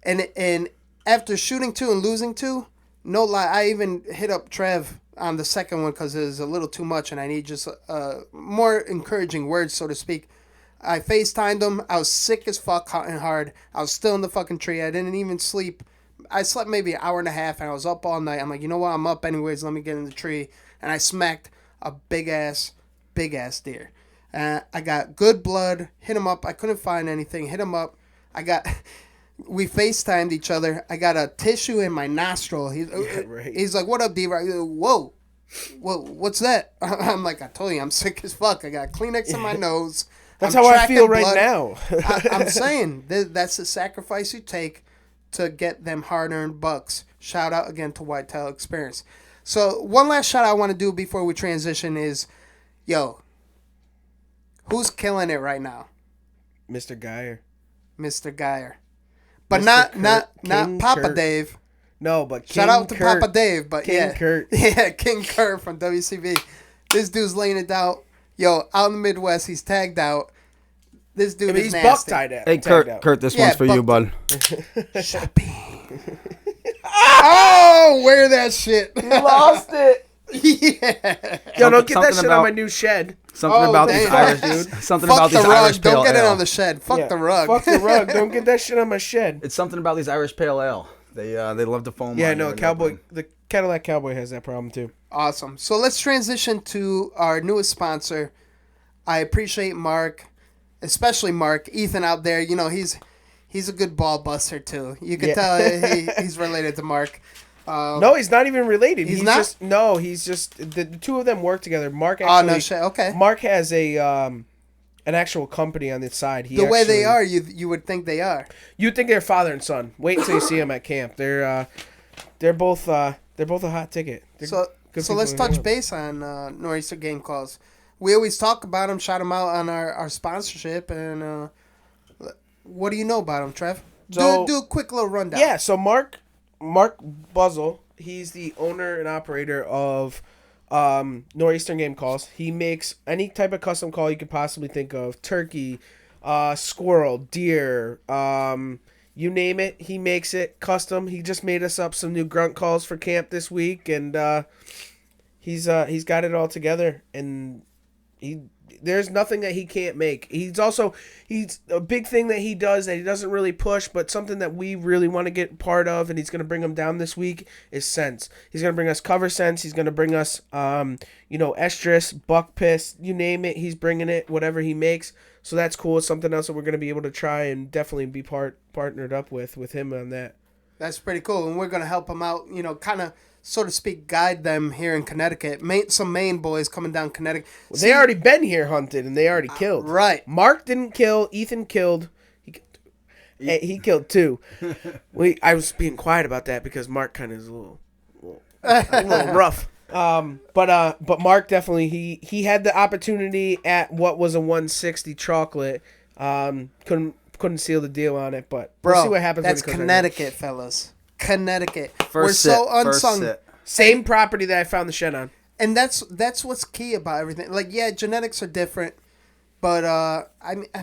And after shooting 2 and losing 2, no lie, I even hit up Trev on the second one because it was a little too much, and I need just more encouraging words, so to speak. I FaceTimed him. I was sick as fuck, hunting hard. I was still in the fucking tree. I didn't even sleep. I slept maybe an hour and a half, and I was up all night. I'm like, you know what? I'm up anyways. Let me get in the tree. And I smacked a big ass deer. I got good blood. Hit him up. I couldn't find anything. Hit him up. We FaceTimed each other. I got a tissue in my nostril. He's like, what up, D-Rock? Whoa, what's that? I'm like, I told you, I'm sick as fuck. I got Kleenex in my nose. That's I'm how I feel tracking right blood. now. I'm saying, that's the sacrifice you take to get them hard-earned bucks. Shout out again to Whitetail Experience. So one last shout I want to do before we transition is, who's killing it right now? Mr. Geyer. Mr. Geyer. But Mr. not King Papa Kurt. Dave. No, but King Shout out to Kurt. Papa Dave, but King Kurt. Yeah, King Kurt from WCB. This dude's laying it down. Out in the Midwest, he's tagged out. This dude is He's nasty. buck tied out. Hey, Kurt, this one's for you, bud. Oh, wear that shit. You lost it. Yeah. Yo, don't get that Something shit about- on my new shed. Something Oh, about these damn. Irish, Dude. something Fuck about the these rug. Irish pale Don't get it ale. on the shed. Fuck Yeah. the rug. Fuck the rug. Don't get that shit on my shed. It's something about these Irish pale ale. They love to foam. Yeah, on no, you and Cowboy. everything. The Cadillac Cowboy has that problem too. Awesome. So let's transition to our newest sponsor. I appreciate Mark, especially Mark. Ethan out there, he's a good ball buster too. You can tell he's related to Mark. No, he's not even related. He's not? He's just the two of them work together. Mark Oh, actually. no shit. Okay. Mark has an actual company on the side. The way they are, you would think they are. You'd think they're father and son. Wait until you see them at camp. They're both a hot ticket. They're So good so let's people to hang touch with. base on Nor'easter Game Calls. We always talk about them, shout them out on our sponsorship, and what do you know about them, Trev? So- do a quick little rundown. Yeah, so Mark Buzzle, he's the owner and operator of Nor'eastern Game Calls. He makes any type of custom call you could possibly think of. Turkey, squirrel, deer, you name it, he makes it custom. He just made us up some new grunt calls for camp this week, and he's got it all together, and there's nothing that he can't make. He's a big thing that he does that he doesn't really push, but something that we really want to get part of, and he's going to bring them down this week, is scents. He's going to bring us cover scents. He's going to bring us, estrus, buck piss, you name it. He's bringing it, whatever he makes. So that's cool. It's something else that we're going to be able to try and definitely be partnered up with him on that. That's pretty cool, and we're going to help them out, kind of, so to speak, guide them here in Connecticut. Some Maine boys coming down Connecticut. Well, they already been here hunted, and they already killed. Right. Mark didn't kill. Ethan killed. He killed 2. I was being quiet about that because Mark kind of is a little rough. But Mark definitely he had the opportunity at what was a 160 chocolate. Couldn't seal the deal on it, but Bro, we'll see what happens. that's when it comes Connecticut, fellas. Connecticut. We're First so sit, first unsung. sit. Same property that I found the shed on. And that's what's key about everything. Like, yeah, genetics are different, but I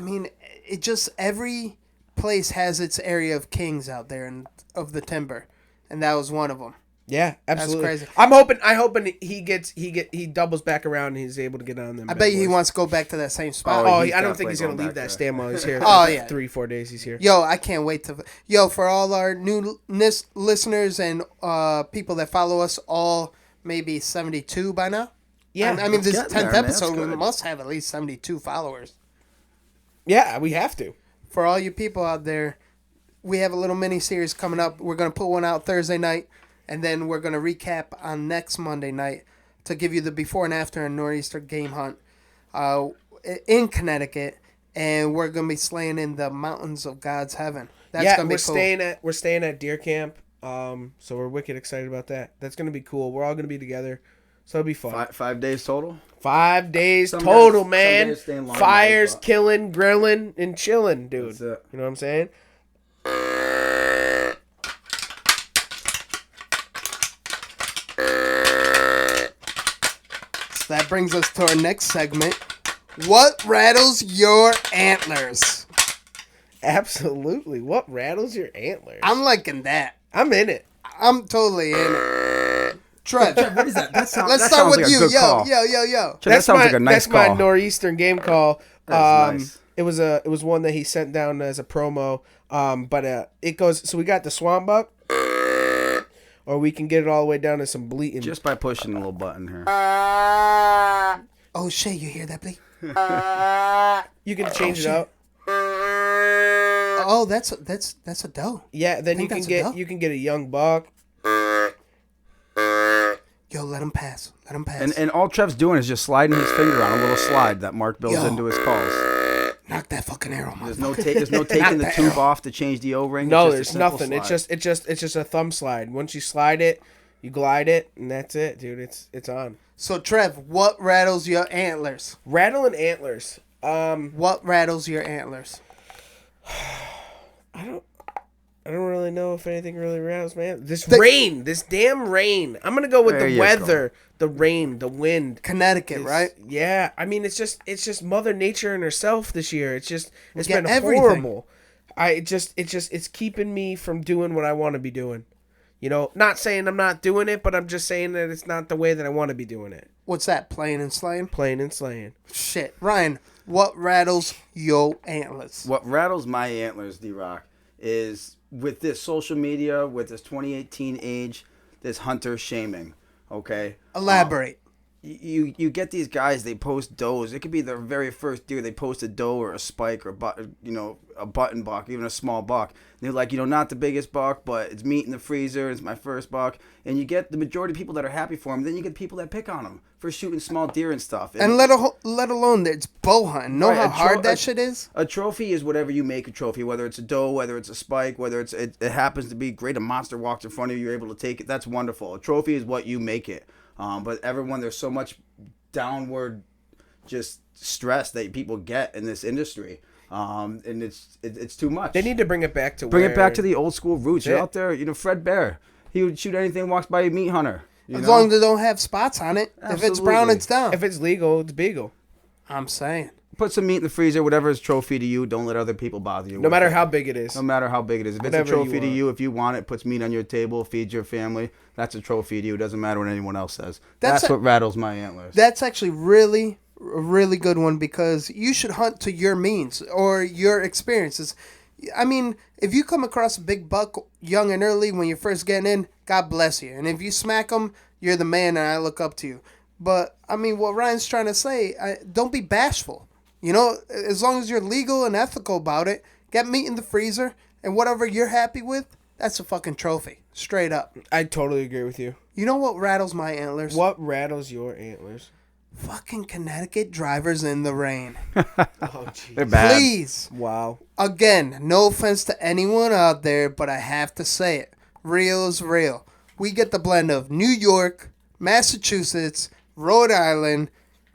mean, it just every place has its area of kings out there and of the timber, and that was one of them. Yeah, absolutely. crazy. I'm hoping he doubles back around and he's able to get on them. I bet you he wants to go back to that same spot. Oh, he's I don't think definitely he's gonna going leave back that there. stand while he's here. Oh, yeah. 3-4 days he's here. Yo, I can't wait for all our new listeners and people that follow us, all maybe 72 by now. Yeah, I mean, this getting 10th there, man. That's episode, we good. must have at least 72 followers. yeah, we have to. For all you people out there, we have a little mini series coming up. We're going to put one out Thursday night, and then we're going to recap on next Monday night to give you the before and after a Nor'easter game hunt in Connecticut. and we're gonna be slaying in the mountains of God's heaven. That's yeah, gonna be cool. we're staying at deer camp. So we're wicked excited about that. That's gonna be cool. We're all gonna be together, so it'll be fun. 5 days total. 5 days Some total, days- man. some days staying longer, Fires, but- killing, grilling, and chilling, dude. That's it. You know what I'm saying? So that brings us to our next segment. What rattles your antlers? Absolutely. What rattles your antlers? I'm liking that. I'm in it. I'm totally in it. Trev, What is that? That sounds. let's that start sounds with like a you. good Yo, call. yo. That sounds like a nice that's my call. nor'eastern game call. That's nice. It was one that he sent down as a promo. But it goes. So we got the swamp buck, or we can get it all the way down to some bleating. Just by pushing a little button here. Oh shit, you hear that, Blake? You can change it up. Oh, that's a doe. Yeah, then think you can that's a doe. get a young buck. Yo, let him pass. Let him pass. And all Trev's doing is just sliding his finger on a little slide that Mark builds Yo. into his calls. Knock that fucking arrow, There's motherfucker. no taking the that tube arrow. off to change the O-ring. No, It's there's just a simple nothing. slide. It's just a thumb slide. Once you slide it, you glide it, and that's it, dude. It's on. So Trev, what rattles your antlers? Rattling antlers. What rattles your antlers? I don't really know if anything really rattles my antlers. This The- rain, this damn rain. I'm gonna go with There the you weather, the rain, the wind. Connecticut, It's- right? Yeah, I mean it's just Mother Nature and herself this year. It's get been everything. horrible. It's keeping me from doing what I want to be doing. You know, not saying I'm not doing it, but I'm just saying that it's not the way that I want to be doing it. What's that? Playing and slaying? Playing and slaying. Shit, Ryan. What rattles your antlers? What rattles my antlers, D-Rock, is with this social media, with this 2018 age, this hunter shaming. Okay. Elaborate. You get these guys, they post does. It could be their very first deer. They post a doe or a spike or a button buck, even a small buck. And they're like, not the biggest buck, but it's meat in the freezer. It's my first buck. And you get the majority of people that are happy for him. Then you get people that pick on him for shooting small deer and stuff. And let alone that it's bow hunting. Know Right, how a hard tro- that a- shit is? A trophy is whatever you make a trophy, whether it's a doe, whether it's a spike, whether it happens to be great. A monster walks in front of you, you're able to take it. That's wonderful. A trophy is what you make it. But everyone, there's so much downward just stress that people get in this industry. And it's too much. They need to bring it back to Bring it back to the old school roots. That's You're it. out there, Fred Bear. He would shoot anything walks by a meat hunter. As long as they don't have spots on it. If it's brown, Absolutely. it's down. If it's legal, it's beagle. I'm saying. Put some meat in the freezer, whatever is trophy to you. Don't let other people bother you. No with matter it. how big it is. No matter how big it is. If Whatever it's a trophy you to want. you, if you want it, puts meat on your table, feeds your family, that's a trophy to you. It doesn't matter what anyone else says. That's That's a- what rattles my antlers. That's actually a really good one because you should hunt to your means or your experiences. I mean, if you come across a big buck young and early when you're first getting in, God bless you. And if you smack them, you're the man and I look up to you. But, I mean, what Ryan's trying to say, don't be bashful. As long as you're legal and ethical about it, get meat in the freezer and whatever you're happy with, that's a fucking trophy. Straight up. I totally agree with you. You know what rattles my antlers? What rattles your antlers? Fucking Connecticut drivers in the rain. Oh, They're jeez. bad. Please. Wow. Again, no offense to anyone out there, but I have to say it. Real is real. We get the blend of New York, Massachusetts, Rhode Island,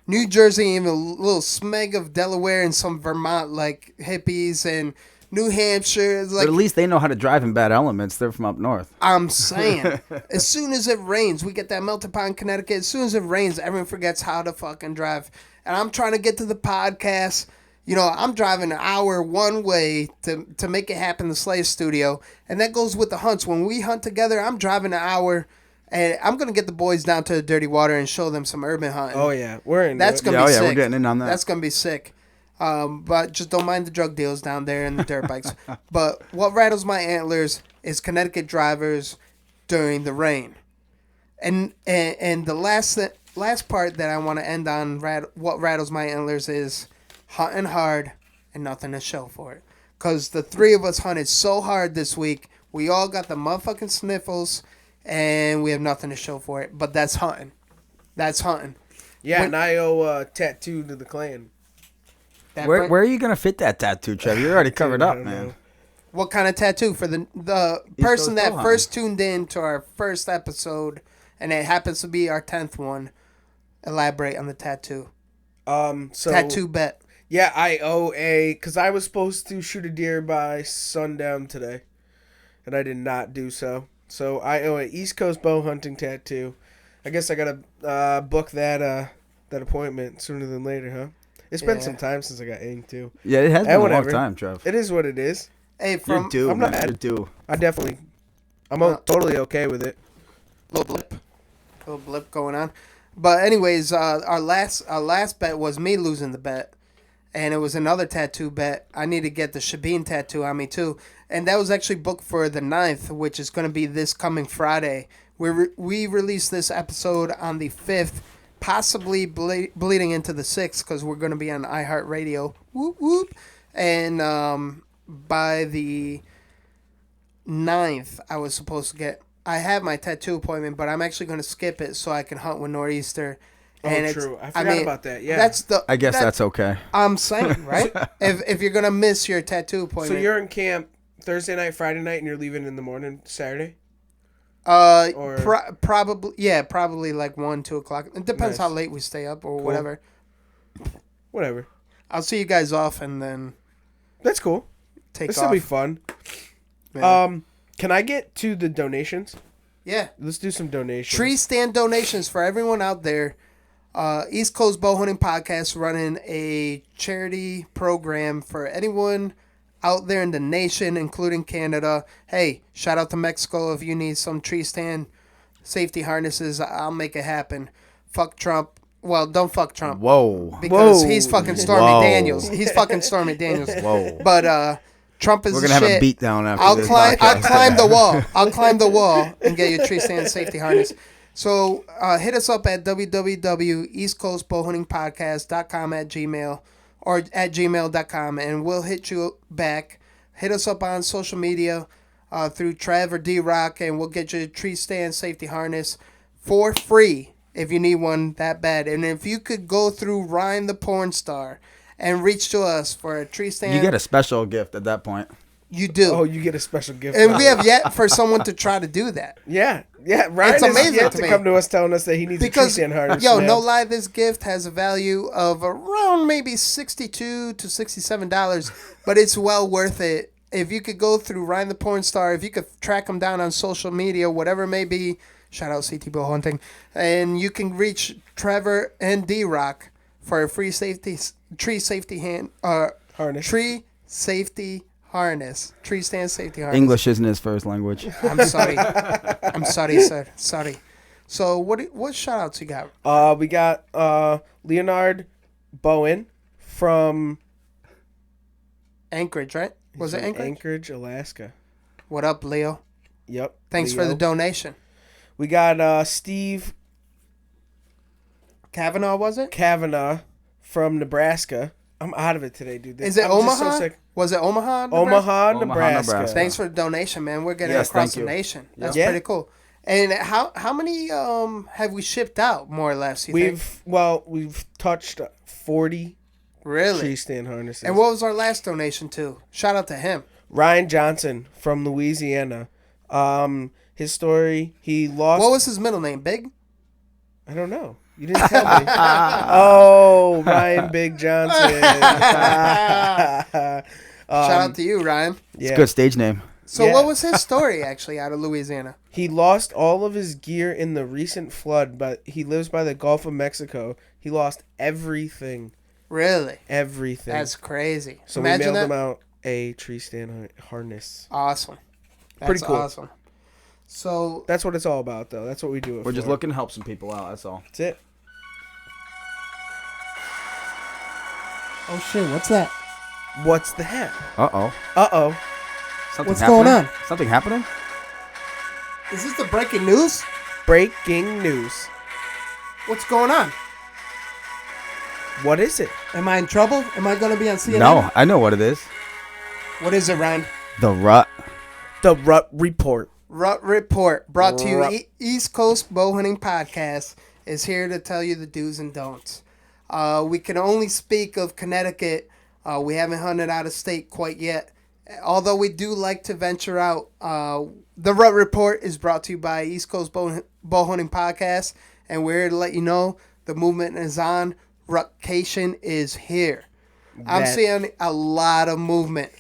New Jersey, even a little smeg of Delaware and some Vermont like hippies and New Hampshire. It's But like at least they know how to drive in bad elements. They're from up north. I'm saying, as soon as it rains, we get that melted pot in Connecticut. As soon as it rains, everyone forgets how to fucking drive. And I'm trying to get to the podcast. I'm driving an hour one way to make it happen in the Slay studio. And that goes with the hunts. When we hunt together, I'm driving an hour. And I'm going to get the boys down to the dirty water and show them some urban hunting. Oh, yeah. We're in That's it. going to Yeah, be oh, yeah, sick. we're getting in on that. That's going to be sick. But just don't mind the drug deals down there and the dirt bikes. But what rattles my antlers is Connecticut drivers during the rain. And the last part that I want to end on, what rattles my antlers is hunting hard and nothing to show for it. Because the three of us hunted so hard this week. We all got the motherfucking sniffles and we have nothing to show for it. But that's hunting. That's hunting. Yeah, When- and I owe tattoo to the clan. That Where bring- are you gonna fit that tattoo, Trev? You're already covered I up, don't man. know. What kind of tattoo for the person Coast that Bowhunting. first tuned in to our first episode, and it happens to be our 10th one? Elaborate on the tattoo. So Tattoo bet. Yeah, I owe because I was supposed to shoot a deer by sundown today, and I did not do so. So I owe an East Coast bow hunting tattoo. I guess I gotta book that appointment sooner than later, huh? It's been Yeah. some time since I got inked too. Yeah, it has Hey, been a long whatever. time, Trev. It is what it is. Hey, You're from due, I'm man. not- You're due. I'm Uh, totally okay with it. little blip going on. But anyways, our last bet was me losing the bet, and it was another tattoo bet. I need to get the Shabin tattoo on me too, and that was actually booked for the 9th, which is going to be this coming Friday. We released this episode on the 5th, possibly bleeding into the 6th because we're going to be on iHeartRadio. Whoop whoop, and by the 9th, I was supposed to get. I have my tattoo appointment, but I'm actually going to skip it so I can hunt with Nor'easter. And it's- True. I forgot about that. Yeah. That's the. I guess that- that's okay. I'm saying, right? if you're going to miss your tattoo so appointment. you're in camp Thursday night, Friday night, and you're leaving in the morning Saturday. or- probably like 1-2 o'clock. It depends Nice. how late we stay up or whatever. Whatever. I'll see you guys off and then That's cool. take This off. will be fun. Yeah. Can I get to the donations? Yeah. Let's do some donations. Tree stand donations for everyone out there. East Coast Bow Hunting Podcast running a charity program for anyone out there in the nation, including Canada. Hey, shout out to Mexico if you need some tree stand safety harnesses. I'll make it happen. Fuck Trump. Well, don't fuck Trump. Whoa. Because Whoa. he's fucking Stormy Whoa. Daniels. He's fucking Stormy Daniels. Whoa. But Trump is We're the gonna have shit. a beat down after I'll this climb. podcast. I'll climb the wall. I'll climb the wall and get your tree stand safety harness. So hit us up at www.eastcoastbowhuntingpodcast.com at gmail or at gmail.com and we'll hit you back. Hit us up on social media through Trev or D-Rock and we'll get you a tree stand safety harness for free if you need one that bad. And if you could go through Ryan the Porn Star and reach to us for a tree stand, You get a special gift at that point. you do. Oh, you get a special gift. And we have yet for someone to try to do that. Yeah. Ryan It's is amazing yet to to me. come to us telling us that he needs a tree Because, stand harness. yo, man. no lie, this gift has a value of around maybe $62 to $67, but it's well worth it. If you could go through Ryan the Porn Star, if you could track him down on social media, whatever it may be, shout out CT Bill Hunting, and you can reach Trevor and D-Rock for a free tree safety Harness. tree safety harness, tree stand safety harness. English isn't his first language. I'm sorry. I'm sorry, sir. Sorry. So what shout outs you got? We got Leonard Bowen from Anchorage, right? Was it from Anchorage? Anchorage, Alaska. What up, Leo? Yep. Thanks for Leo. the donation. We got Steve Kavanaugh, was it? Kavanaugh from Nebraska. I'm out of it today, dude. Is it I'm just so Omaha? sick. Was it Omaha? Nebraska? Omaha, Omaha, Nebraska. Nebraska. Thanks for the donation, man. We're getting Yes, across thank the you. nation. That's Yeah. pretty cool. And how many have we shipped out, more or less? You think? We've touched 40 Really? tree stand harnesses. And what was our last donation to? Shout out to him. Ryan Johnson from Louisiana. His story, he lost. What was his middle name? Big? I don't know. You didn't tell me. Oh, Ryan Big Johnson. Shout out to you, Ryan. It's Yeah. a good stage name. So Yeah. what was his story actually out of Louisiana? He lost all of his gear in the recent flood, but he lives by the Gulf of Mexico. He lost everything. Really? Everything. That's crazy. so Imagine we mailed that. him out a tree stand harness. Awesome. That's Pretty cool. Awesome. So That's what it's all about, though. That's what we do it We're just for. looking to help some people out. That's all. That's it. oh shit, what's that? What's that? Uh-oh. Uh-oh. Something What's happening? going on? Something happening? Is this the breaking news? Breaking news. What's going on? What is it? Am I in trouble? Am I going to be on CNN? No, I know what it is. What is it, Ryan? The rut. The Rut Report. Rut Report, brought to you. Rut. East Coast Bow Hunting Podcast is here to tell you the do's and don'ts. We can only speak of Connecticut We haven't hunted out of state quite yet, although we do like to venture out. The Rut Report is brought to you by East Coast Bow Hunting Podcast, and we're here to let you know the movement is on. Rutcation is here. I'm seeing a lot of movement.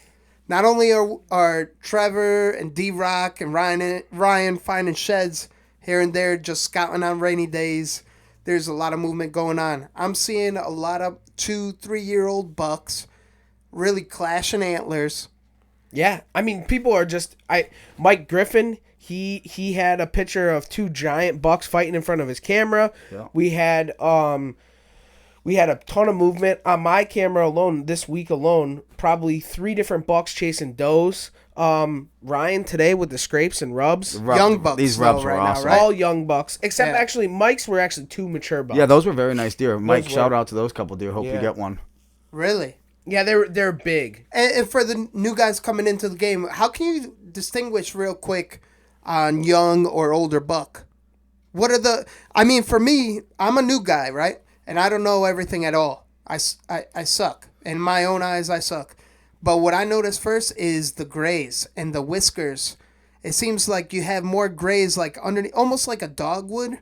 Not only are Trevor and D-Rock and Ryan finding sheds here and there, just scouting on rainy days, there's a lot of movement going on. I'm seeing a lot of 2-3-year-old bucks really clashing antlers. Yeah, I mean, people are just Mike Griffin. He had a picture of 2 giant bucks fighting in front of his camera. Yeah. We had a ton of movement on my camera alone this week alone. Probably 3 different bucks chasing does. Ryan today with the scrapes and rubs. Young bucks. These rubs though, were right awesome. now, right? All young bucks, except Yeah. actually Mike's were actually 2 mature bucks. Yeah, those were very nice deer. Mike, were- shout out to those couple deer. Hope Yeah. you get one. Really? Yeah, they're big. And for the new guys coming into the game, how can you distinguish real quick on young or older buck? What are the... I mean, for me, I'm a new guy, right? And I don't know everything at all. I suck. In my own eyes, I suck. But what I notice first is the grays and the whiskers. It seems like you have more grays like underneath, almost like a dog would,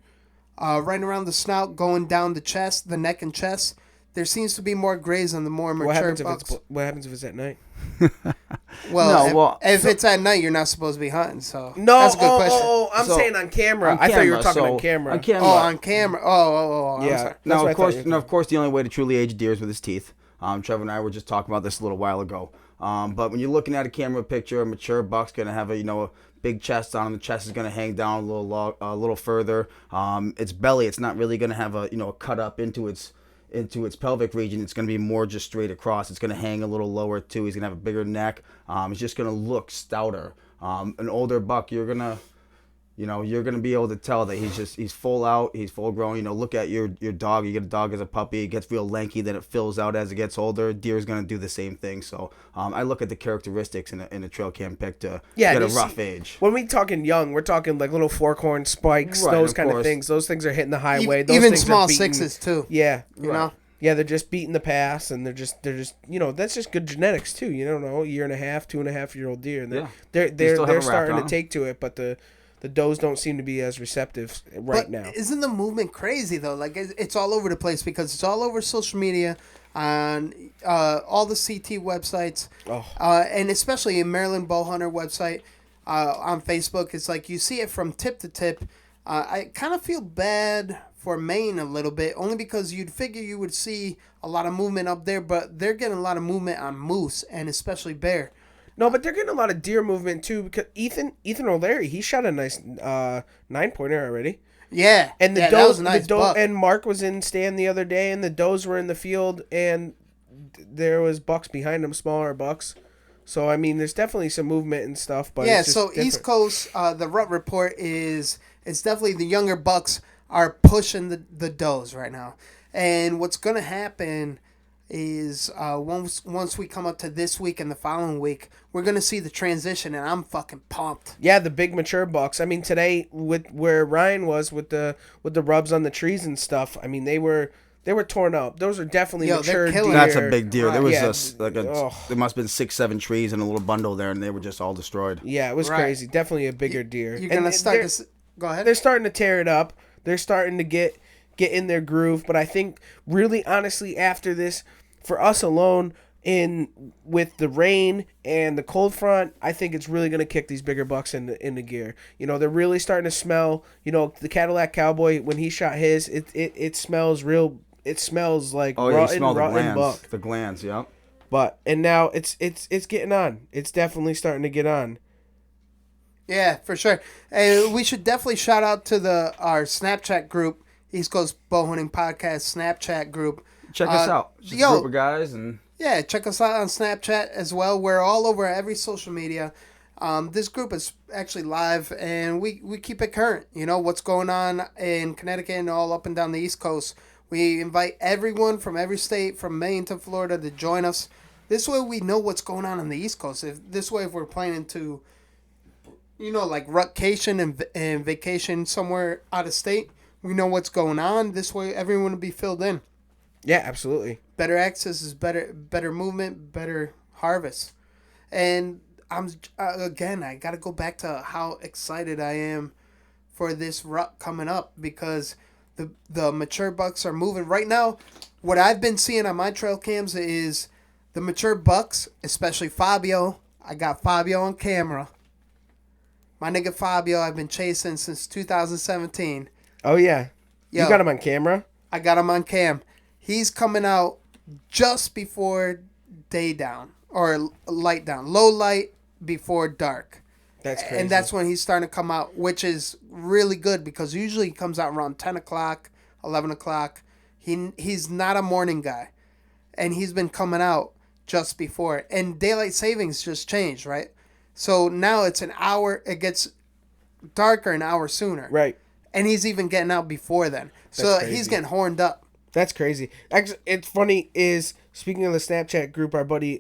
right around the snout, going down the chest, the neck and chest. There seems to be more grays on the more mature bucks. What happens if it's at night? If it's at night, you're not supposed to be hunting. So No, that's a good question. I'm So, saying on camera. On I thought you were camera, talking so- on camera. On camera. Oh, on camera. I'm Yeah. sorry. That's Now, what I of thought course, you were and of course, the only way to truly age deer is with his teeth. Trevor and I were just talking about this a little while ago. But when you're looking at a camera picture, a mature buck's gonna have a big chest on him. The chest is gonna hang down a little further. Its belly, it's not really gonna have a cut up into its pelvic region. It's gonna be more just straight across. It's gonna hang a little lower too. He's gonna have a bigger neck. It's just gonna look stouter. An older buck, you're gonna be able to tell that he's full out, he's full grown. Look at your dog. You get a dog as a puppy, it gets real lanky, then it fills out as it gets older. Deer's gonna do the same thing. So I look at the characteristics in a trail cam pic to get a rough age. When we talking young, we're talking like little forkhorn spikes, Right, those of kind of course. things. Those things are hitting the highway. Those Even things are small beating- sixes too. Yeah, You know. Yeah, they're just beating the pass, and they're just that's just good genetics too. You don't know, 1.5, 2.5-year-old deer, and Yeah. they're still have a they're rack starting on to 'em. take to it, but the does don't seem to be as receptive right But now. isn't the movement crazy though? Like it's all over the place because it's all over social media, on all the CT websites, and especially in Maryland Bowhunter website, on Facebook. It's like you see it from tip to tip. I kind of feel bad for Maine a little bit, only because you'd figure you would see a lot of movement up there, but they're getting a lot of movement on moose and especially bear. No, but they're getting a lot of deer movement too, because Ethan O'Leary, he shot a nice 9-pointer already. Yeah, And the that does, was a nice buck. and Mark was in stand the other day, and the does were in the field, and there was bucks behind them, smaller bucks. So I mean, there's definitely some movement and stuff. But Yeah, it's just so different. East Coast, the Rut Report it's definitely the younger bucks are pushing the does right now. And what's going to happen is once we come up to this week and the following week, we're going to see the transition, and I'm fucking pumped. Yeah, the big mature bucks. I mean, today with where Ryan was with the rubs on the trees and stuff. I mean, they were torn up. Those are definitely Yo, they're mature killing deer. That's a big deer. There was Yeah. there must have been 6-7 trees in a little bundle there, and they were just all destroyed. Yeah, it was Right. crazy. Definitely a bigger deer. You're And going to start they're- to... Go ahead. They're starting to tear it up. They're starting to get in their groove. But I think really honestly after this, for us alone, with the rain and the cold front, I think it's really gonna kick these bigger bucks into gear. They're really starting to smell. The Cadillac Cowboy, when he shot his, it smells real. It smells like Oh yeah, you smell the rotten glands. buck. The glands, yeah. And now it's getting on. It's definitely starting to get on. Yeah, for sure. And we should definitely shout out to our Snapchat group, East Coast Bowhunting Podcast Snapchat group. Check us out. Just a group of guys, and Yeah, check us out on Snapchat as well. We're all over every social media. This group is actually live, and we keep it current. What's going on in Connecticut and all up and down the East Coast. We invite everyone from every state, from Maine to Florida, to join us. This way we know what's going on the East Coast. If we're planning to, like rutcation and vacation somewhere out of state, we know what's going on. This way everyone will be filled in. Yeah, absolutely. better access is better movement, better harvest. And I'm again, I got to go back to how excited I am for this rut coming up because the mature bucks are moving right now. What I've been seeing on my trail cams is the mature bucks, especially Fabio. I got Fabio on camera. My nigga Fabio, I've been chasing since 2017. Oh yeah, Yo, you got him on camera. I got him on cam. He's coming out just before day down or light down, low light before dark. That's crazy. And that's when he's starting to come out, which is really good because usually he comes out around 10 o'clock, 11 o'clock. He's not a morning guy. And he's been coming out just before. And daylight savings just changed, right? So now it's an hour. It gets darker an hour sooner. Right. And he's even getting out before then. So That's he's crazy. getting horned up. That's crazy. Actually, it's funny is, speaking of the Snapchat group, our buddy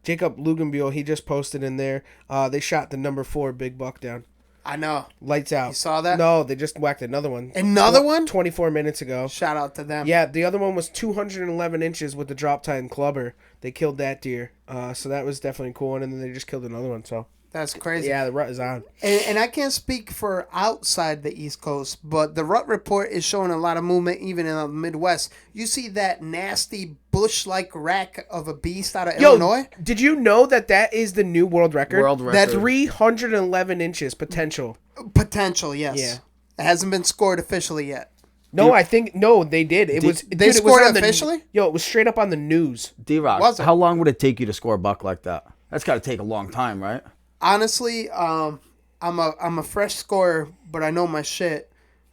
Jacob Lugenbuehl, he just posted in there, they shot the number 4 big buck down. I know. Lights out. You saw that? No, they just whacked another one. Another one? 24 minutes ago. Shout out to them. Yeah, the other one was 211 inches with the drop time clubber. They killed that deer. So that was definitely a cool one, and then they just killed another one. So That's crazy. yeah, the rut is on. And I can't speak for outside the East Coast, but the Rut Report is showing a lot of movement even in the Midwest. You see that nasty bush-like rack of a beast out of Illinois? Did you know that is the new world record? World record. That's 311 inches potential. Potential, yes. Yeah. It hasn't been scored officially yet. No, I think they did. It was they it was scored on the- officially? Yo, it was straight up on the news. D-Rock, Was it? how long would it take you to score a buck like that? That's got to take a long time, right? Honestly, I'm a fresh scorer, but I know my shit.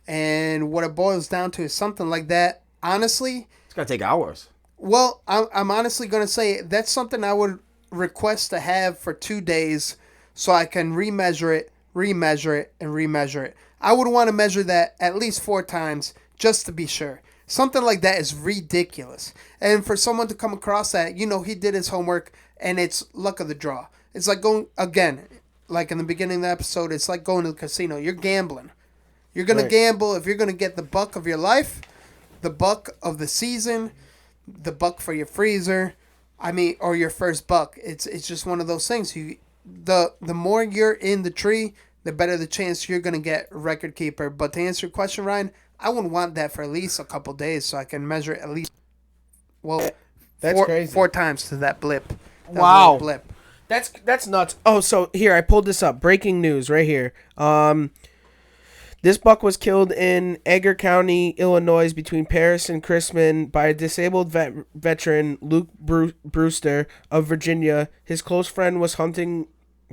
And what it boils down to is something like that. Honestly, It's got to take hours. well, I'm honestly going to say that's something I would request to have for 2 days so I can remeasure it, and remeasure it. I would want to measure that at least 4 times just to be sure. Something like that is ridiculous. And for someone to come across that, he did his homework and it's luck of the draw. It's like going, again, like in the beginning of the episode, it's like going to the casino. You're gambling. You're going Right. to gamble if you're going to get the buck of your life, the buck of the season, the buck for your freezer, or your first buck. It's just one of those things. The more you're in the tree, the better the chance you're going to get record keeper. But to answer your question, Ryan, I wouldn't want that for at least a couple days so I can measure at least, That's crazy. 4 times to that blip. That Wow. little blip. That's nuts. Oh, so here I pulled this up. Breaking news right here. This buck was killed in Edgar County, Illinois, between Paris and Chrisman by a disabled veteran, Luke Brewster of Virginia. His close friend was hunting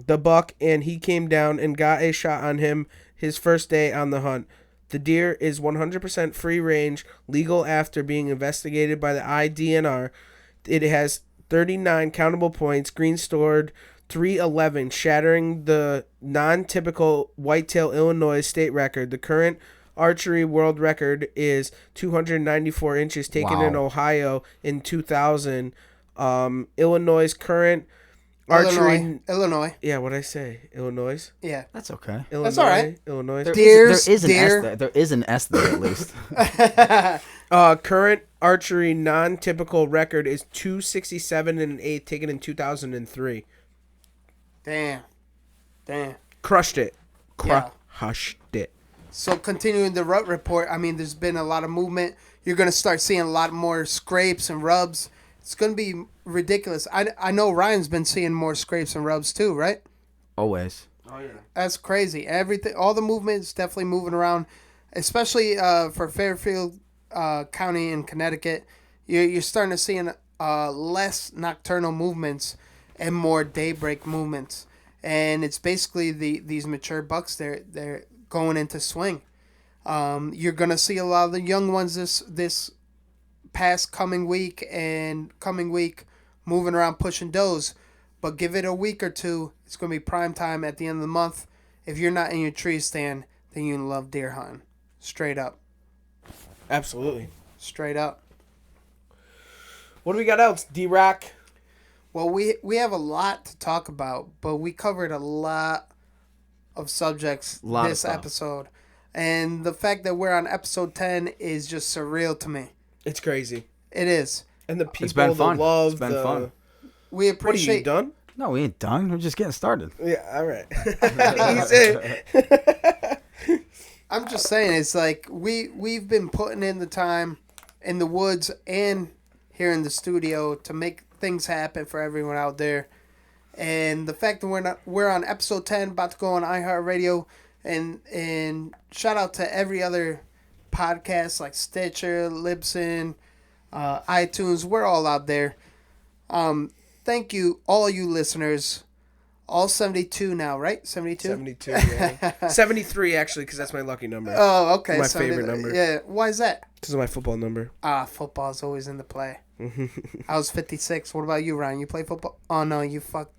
the buck, and he came down and got a shot on him his first day on the hunt. The deer is 100% free range, legal after being investigated by the IDNR. It has 39 countable points, green stored 311, shattering the non-typical whitetail Illinois state record. The current archery world record is 294 inches, taken in Ohio in 2000. Illinois' current archery... Illinois. Yeah, what'd I say? Illinois? Yeah. That's okay. Illinois? all right. Illinois. Deer. There is an deer. S there. There is an S there at least. Current archery non-typical record is 267 and an eighth, taken in 2003. Damn. Crushed it. Yeah. Crushed it. So continuing the Rut Report, there's been a lot of movement. You're going to start seeing a lot more scrapes and rubs. It's going to be ridiculous. I know Ryan's been seeing more scrapes and rubs too, right? Always. Oh yeah. That's crazy. Everything, all the movement is definitely moving around, especially for Fairfield County in Connecticut. You're starting to see less nocturnal movements and more daybreak movements, and it's basically these mature bucks. They're going into swing. You're gonna see a lot of the young ones this past coming week moving around pushing does, but give it a week or two. It's gonna be prime time at the end of the month. If you're not in your tree stand, then you love deer hunting. Straight up. Absolutely. Straight up. What do we got else? D-Rock. Well, we have a lot to talk about, but we covered a lot of subjects this episode. And the fact that we're on episode 10 is just surreal to me. It's crazy. It is. And the people, It's been the fun. love, It's been the... fun. We What are you appreciate. done? No, we ain't done. We're just getting started. Yeah, all right. Easy. I'm just saying, it's like we've been putting in the time in the woods and here in the studio to make things happen for everyone out there. And the fact that we're on episode 10, about to go on iHeartRadio, and shout out to every other podcast like Stitcher, Libsyn, iTunes. We're all out there. Thank you, all you listeners. All 72 now, right? 72? 72, yeah. 73, actually, because that's my lucky number. Oh, okay. My 70 favorite number. Yeah. Why is that? This is my football number. Football's always in the play. I was 56. What about you, Ryan? You play football? Oh, no, you fuck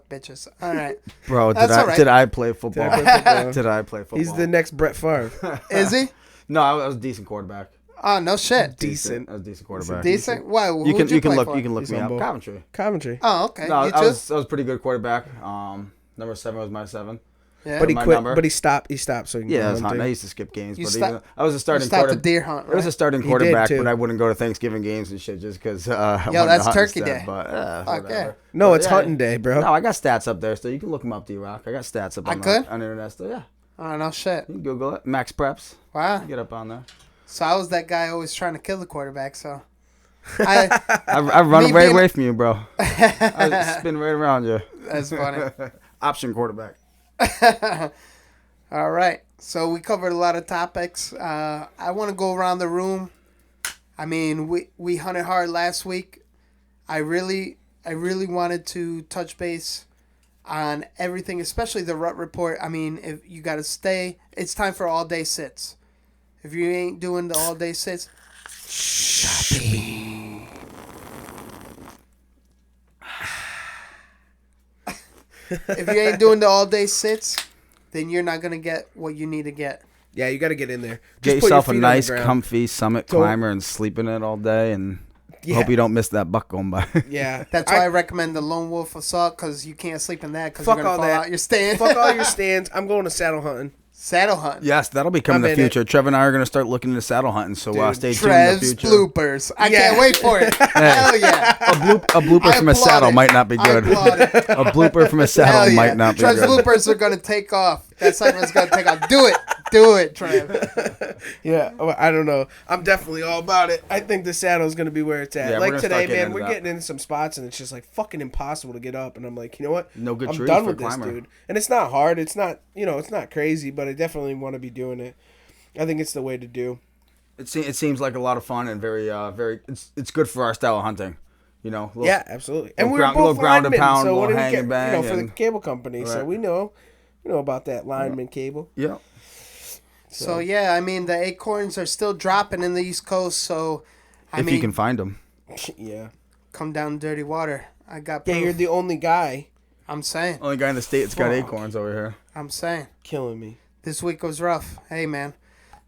bitches. All right. Bro, That's all right. did I play football? Did I play football? Did I play football? He's the next Brett Favre. Is he? No, I was a decent quarterback. Oh, no shit. Decent. I was a decent quarterback. Decent? Why? You Who'd can play look for? you can look He's me up. humble. Coventry. Coventry. Oh, okay. No, you I too? was pretty good quarterback. Number 7 was my 7. Yeah. But he my quit. number. But he stopped. He stopped. So he can Yeah, go I was hunting. I hunting. used to skip games, You but stop- even, I was a starting Start the quarterback. deer hunt, I was right? a starting He did, quarterback, too. but I wouldn't go to Thanksgiving games and shit just because. I Yo, wanted that's to hunt Turkey instead, Day. But Fuck whatever. yeah. No, But it's hunting day, bro. No, I got stats up there, so you can look them up, D-Rock. I got stats up I on could? on the internet still. Yeah, Oh, no shit. you can Google it. Max Preps. Wow. Get up on there. So I was that guy always trying to kill the quarterback, so. I I run Me right being- away from you, bro. I spin right around you. That's funny. Option quarterback. All right. So we covered a lot of topics. I want to go around the room. I mean, we hunted hard last week. I really wanted to touch base on everything, especially the rut report. I mean, if you got to stay, it's time for all day sits. If you ain't doing the all day sits, if you ain't doing the all day sits, then you're not gonna get what you need to get. Yeah, you got to get in there. Get Just put your yourself a feet on the nice, ground. comfy summit Don't- climber and sleep in it all day, and Yeah. hope you don't miss that buck going by. Yeah, That's why I recommend the Lone Wolf Assault, because you can't sleep in that because Fuck you're gonna all fall that. out your stand. Fuck all your stands. I'm going to saddle hunting. Saddle hunt. Yes, that'll become I'm the in future. Trevor and I are going to start looking into saddle hunting, so Dude, stay tuned in the Trev's future. bloopers. I Yeah. can't wait for it. Hell yeah. A blooper I from a applaud saddle it. might not be I good. applaud it. A blooper from a Hell saddle yeah. might not be Trev's good. bloopers are gonna take off. That segment's gonna take off. Do it. Do it, Trev. Yeah, well, I don't know. I'm definitely all about it. I think the saddle is going to be where it's at. Yeah, we're like gonna today, start getting man, into we're that. getting into some spots and it's just like fucking impossible to get up. And I'm like, you know what? No good I'm trees done for with a climber. this, dude. And it's not hard. It's not, it's not crazy, but I definitely want to be doing it. I think it's the way to do. It seems like a lot of fun and very it's good for our style of hunting. Little- Yeah, absolutely. And little we're ground- both little ground and linemen, pound, so what little do we hang get? and bang For the and- cable company, so Right. we know about that lineman cable. Yeah. So yeah, I mean the acorns are still dropping in the East Coast. So I If mean, you can find them. Yeah. come down dirty water. I got. Yeah, Proof. you're the only guy I'm saying. Only guy in the state that's got Fuck. acorns over here. I'm saying. killing me. This week was rough. Hey man,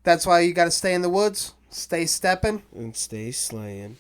that's why you got to stay in the woods. Stay stepping. And stay slaying.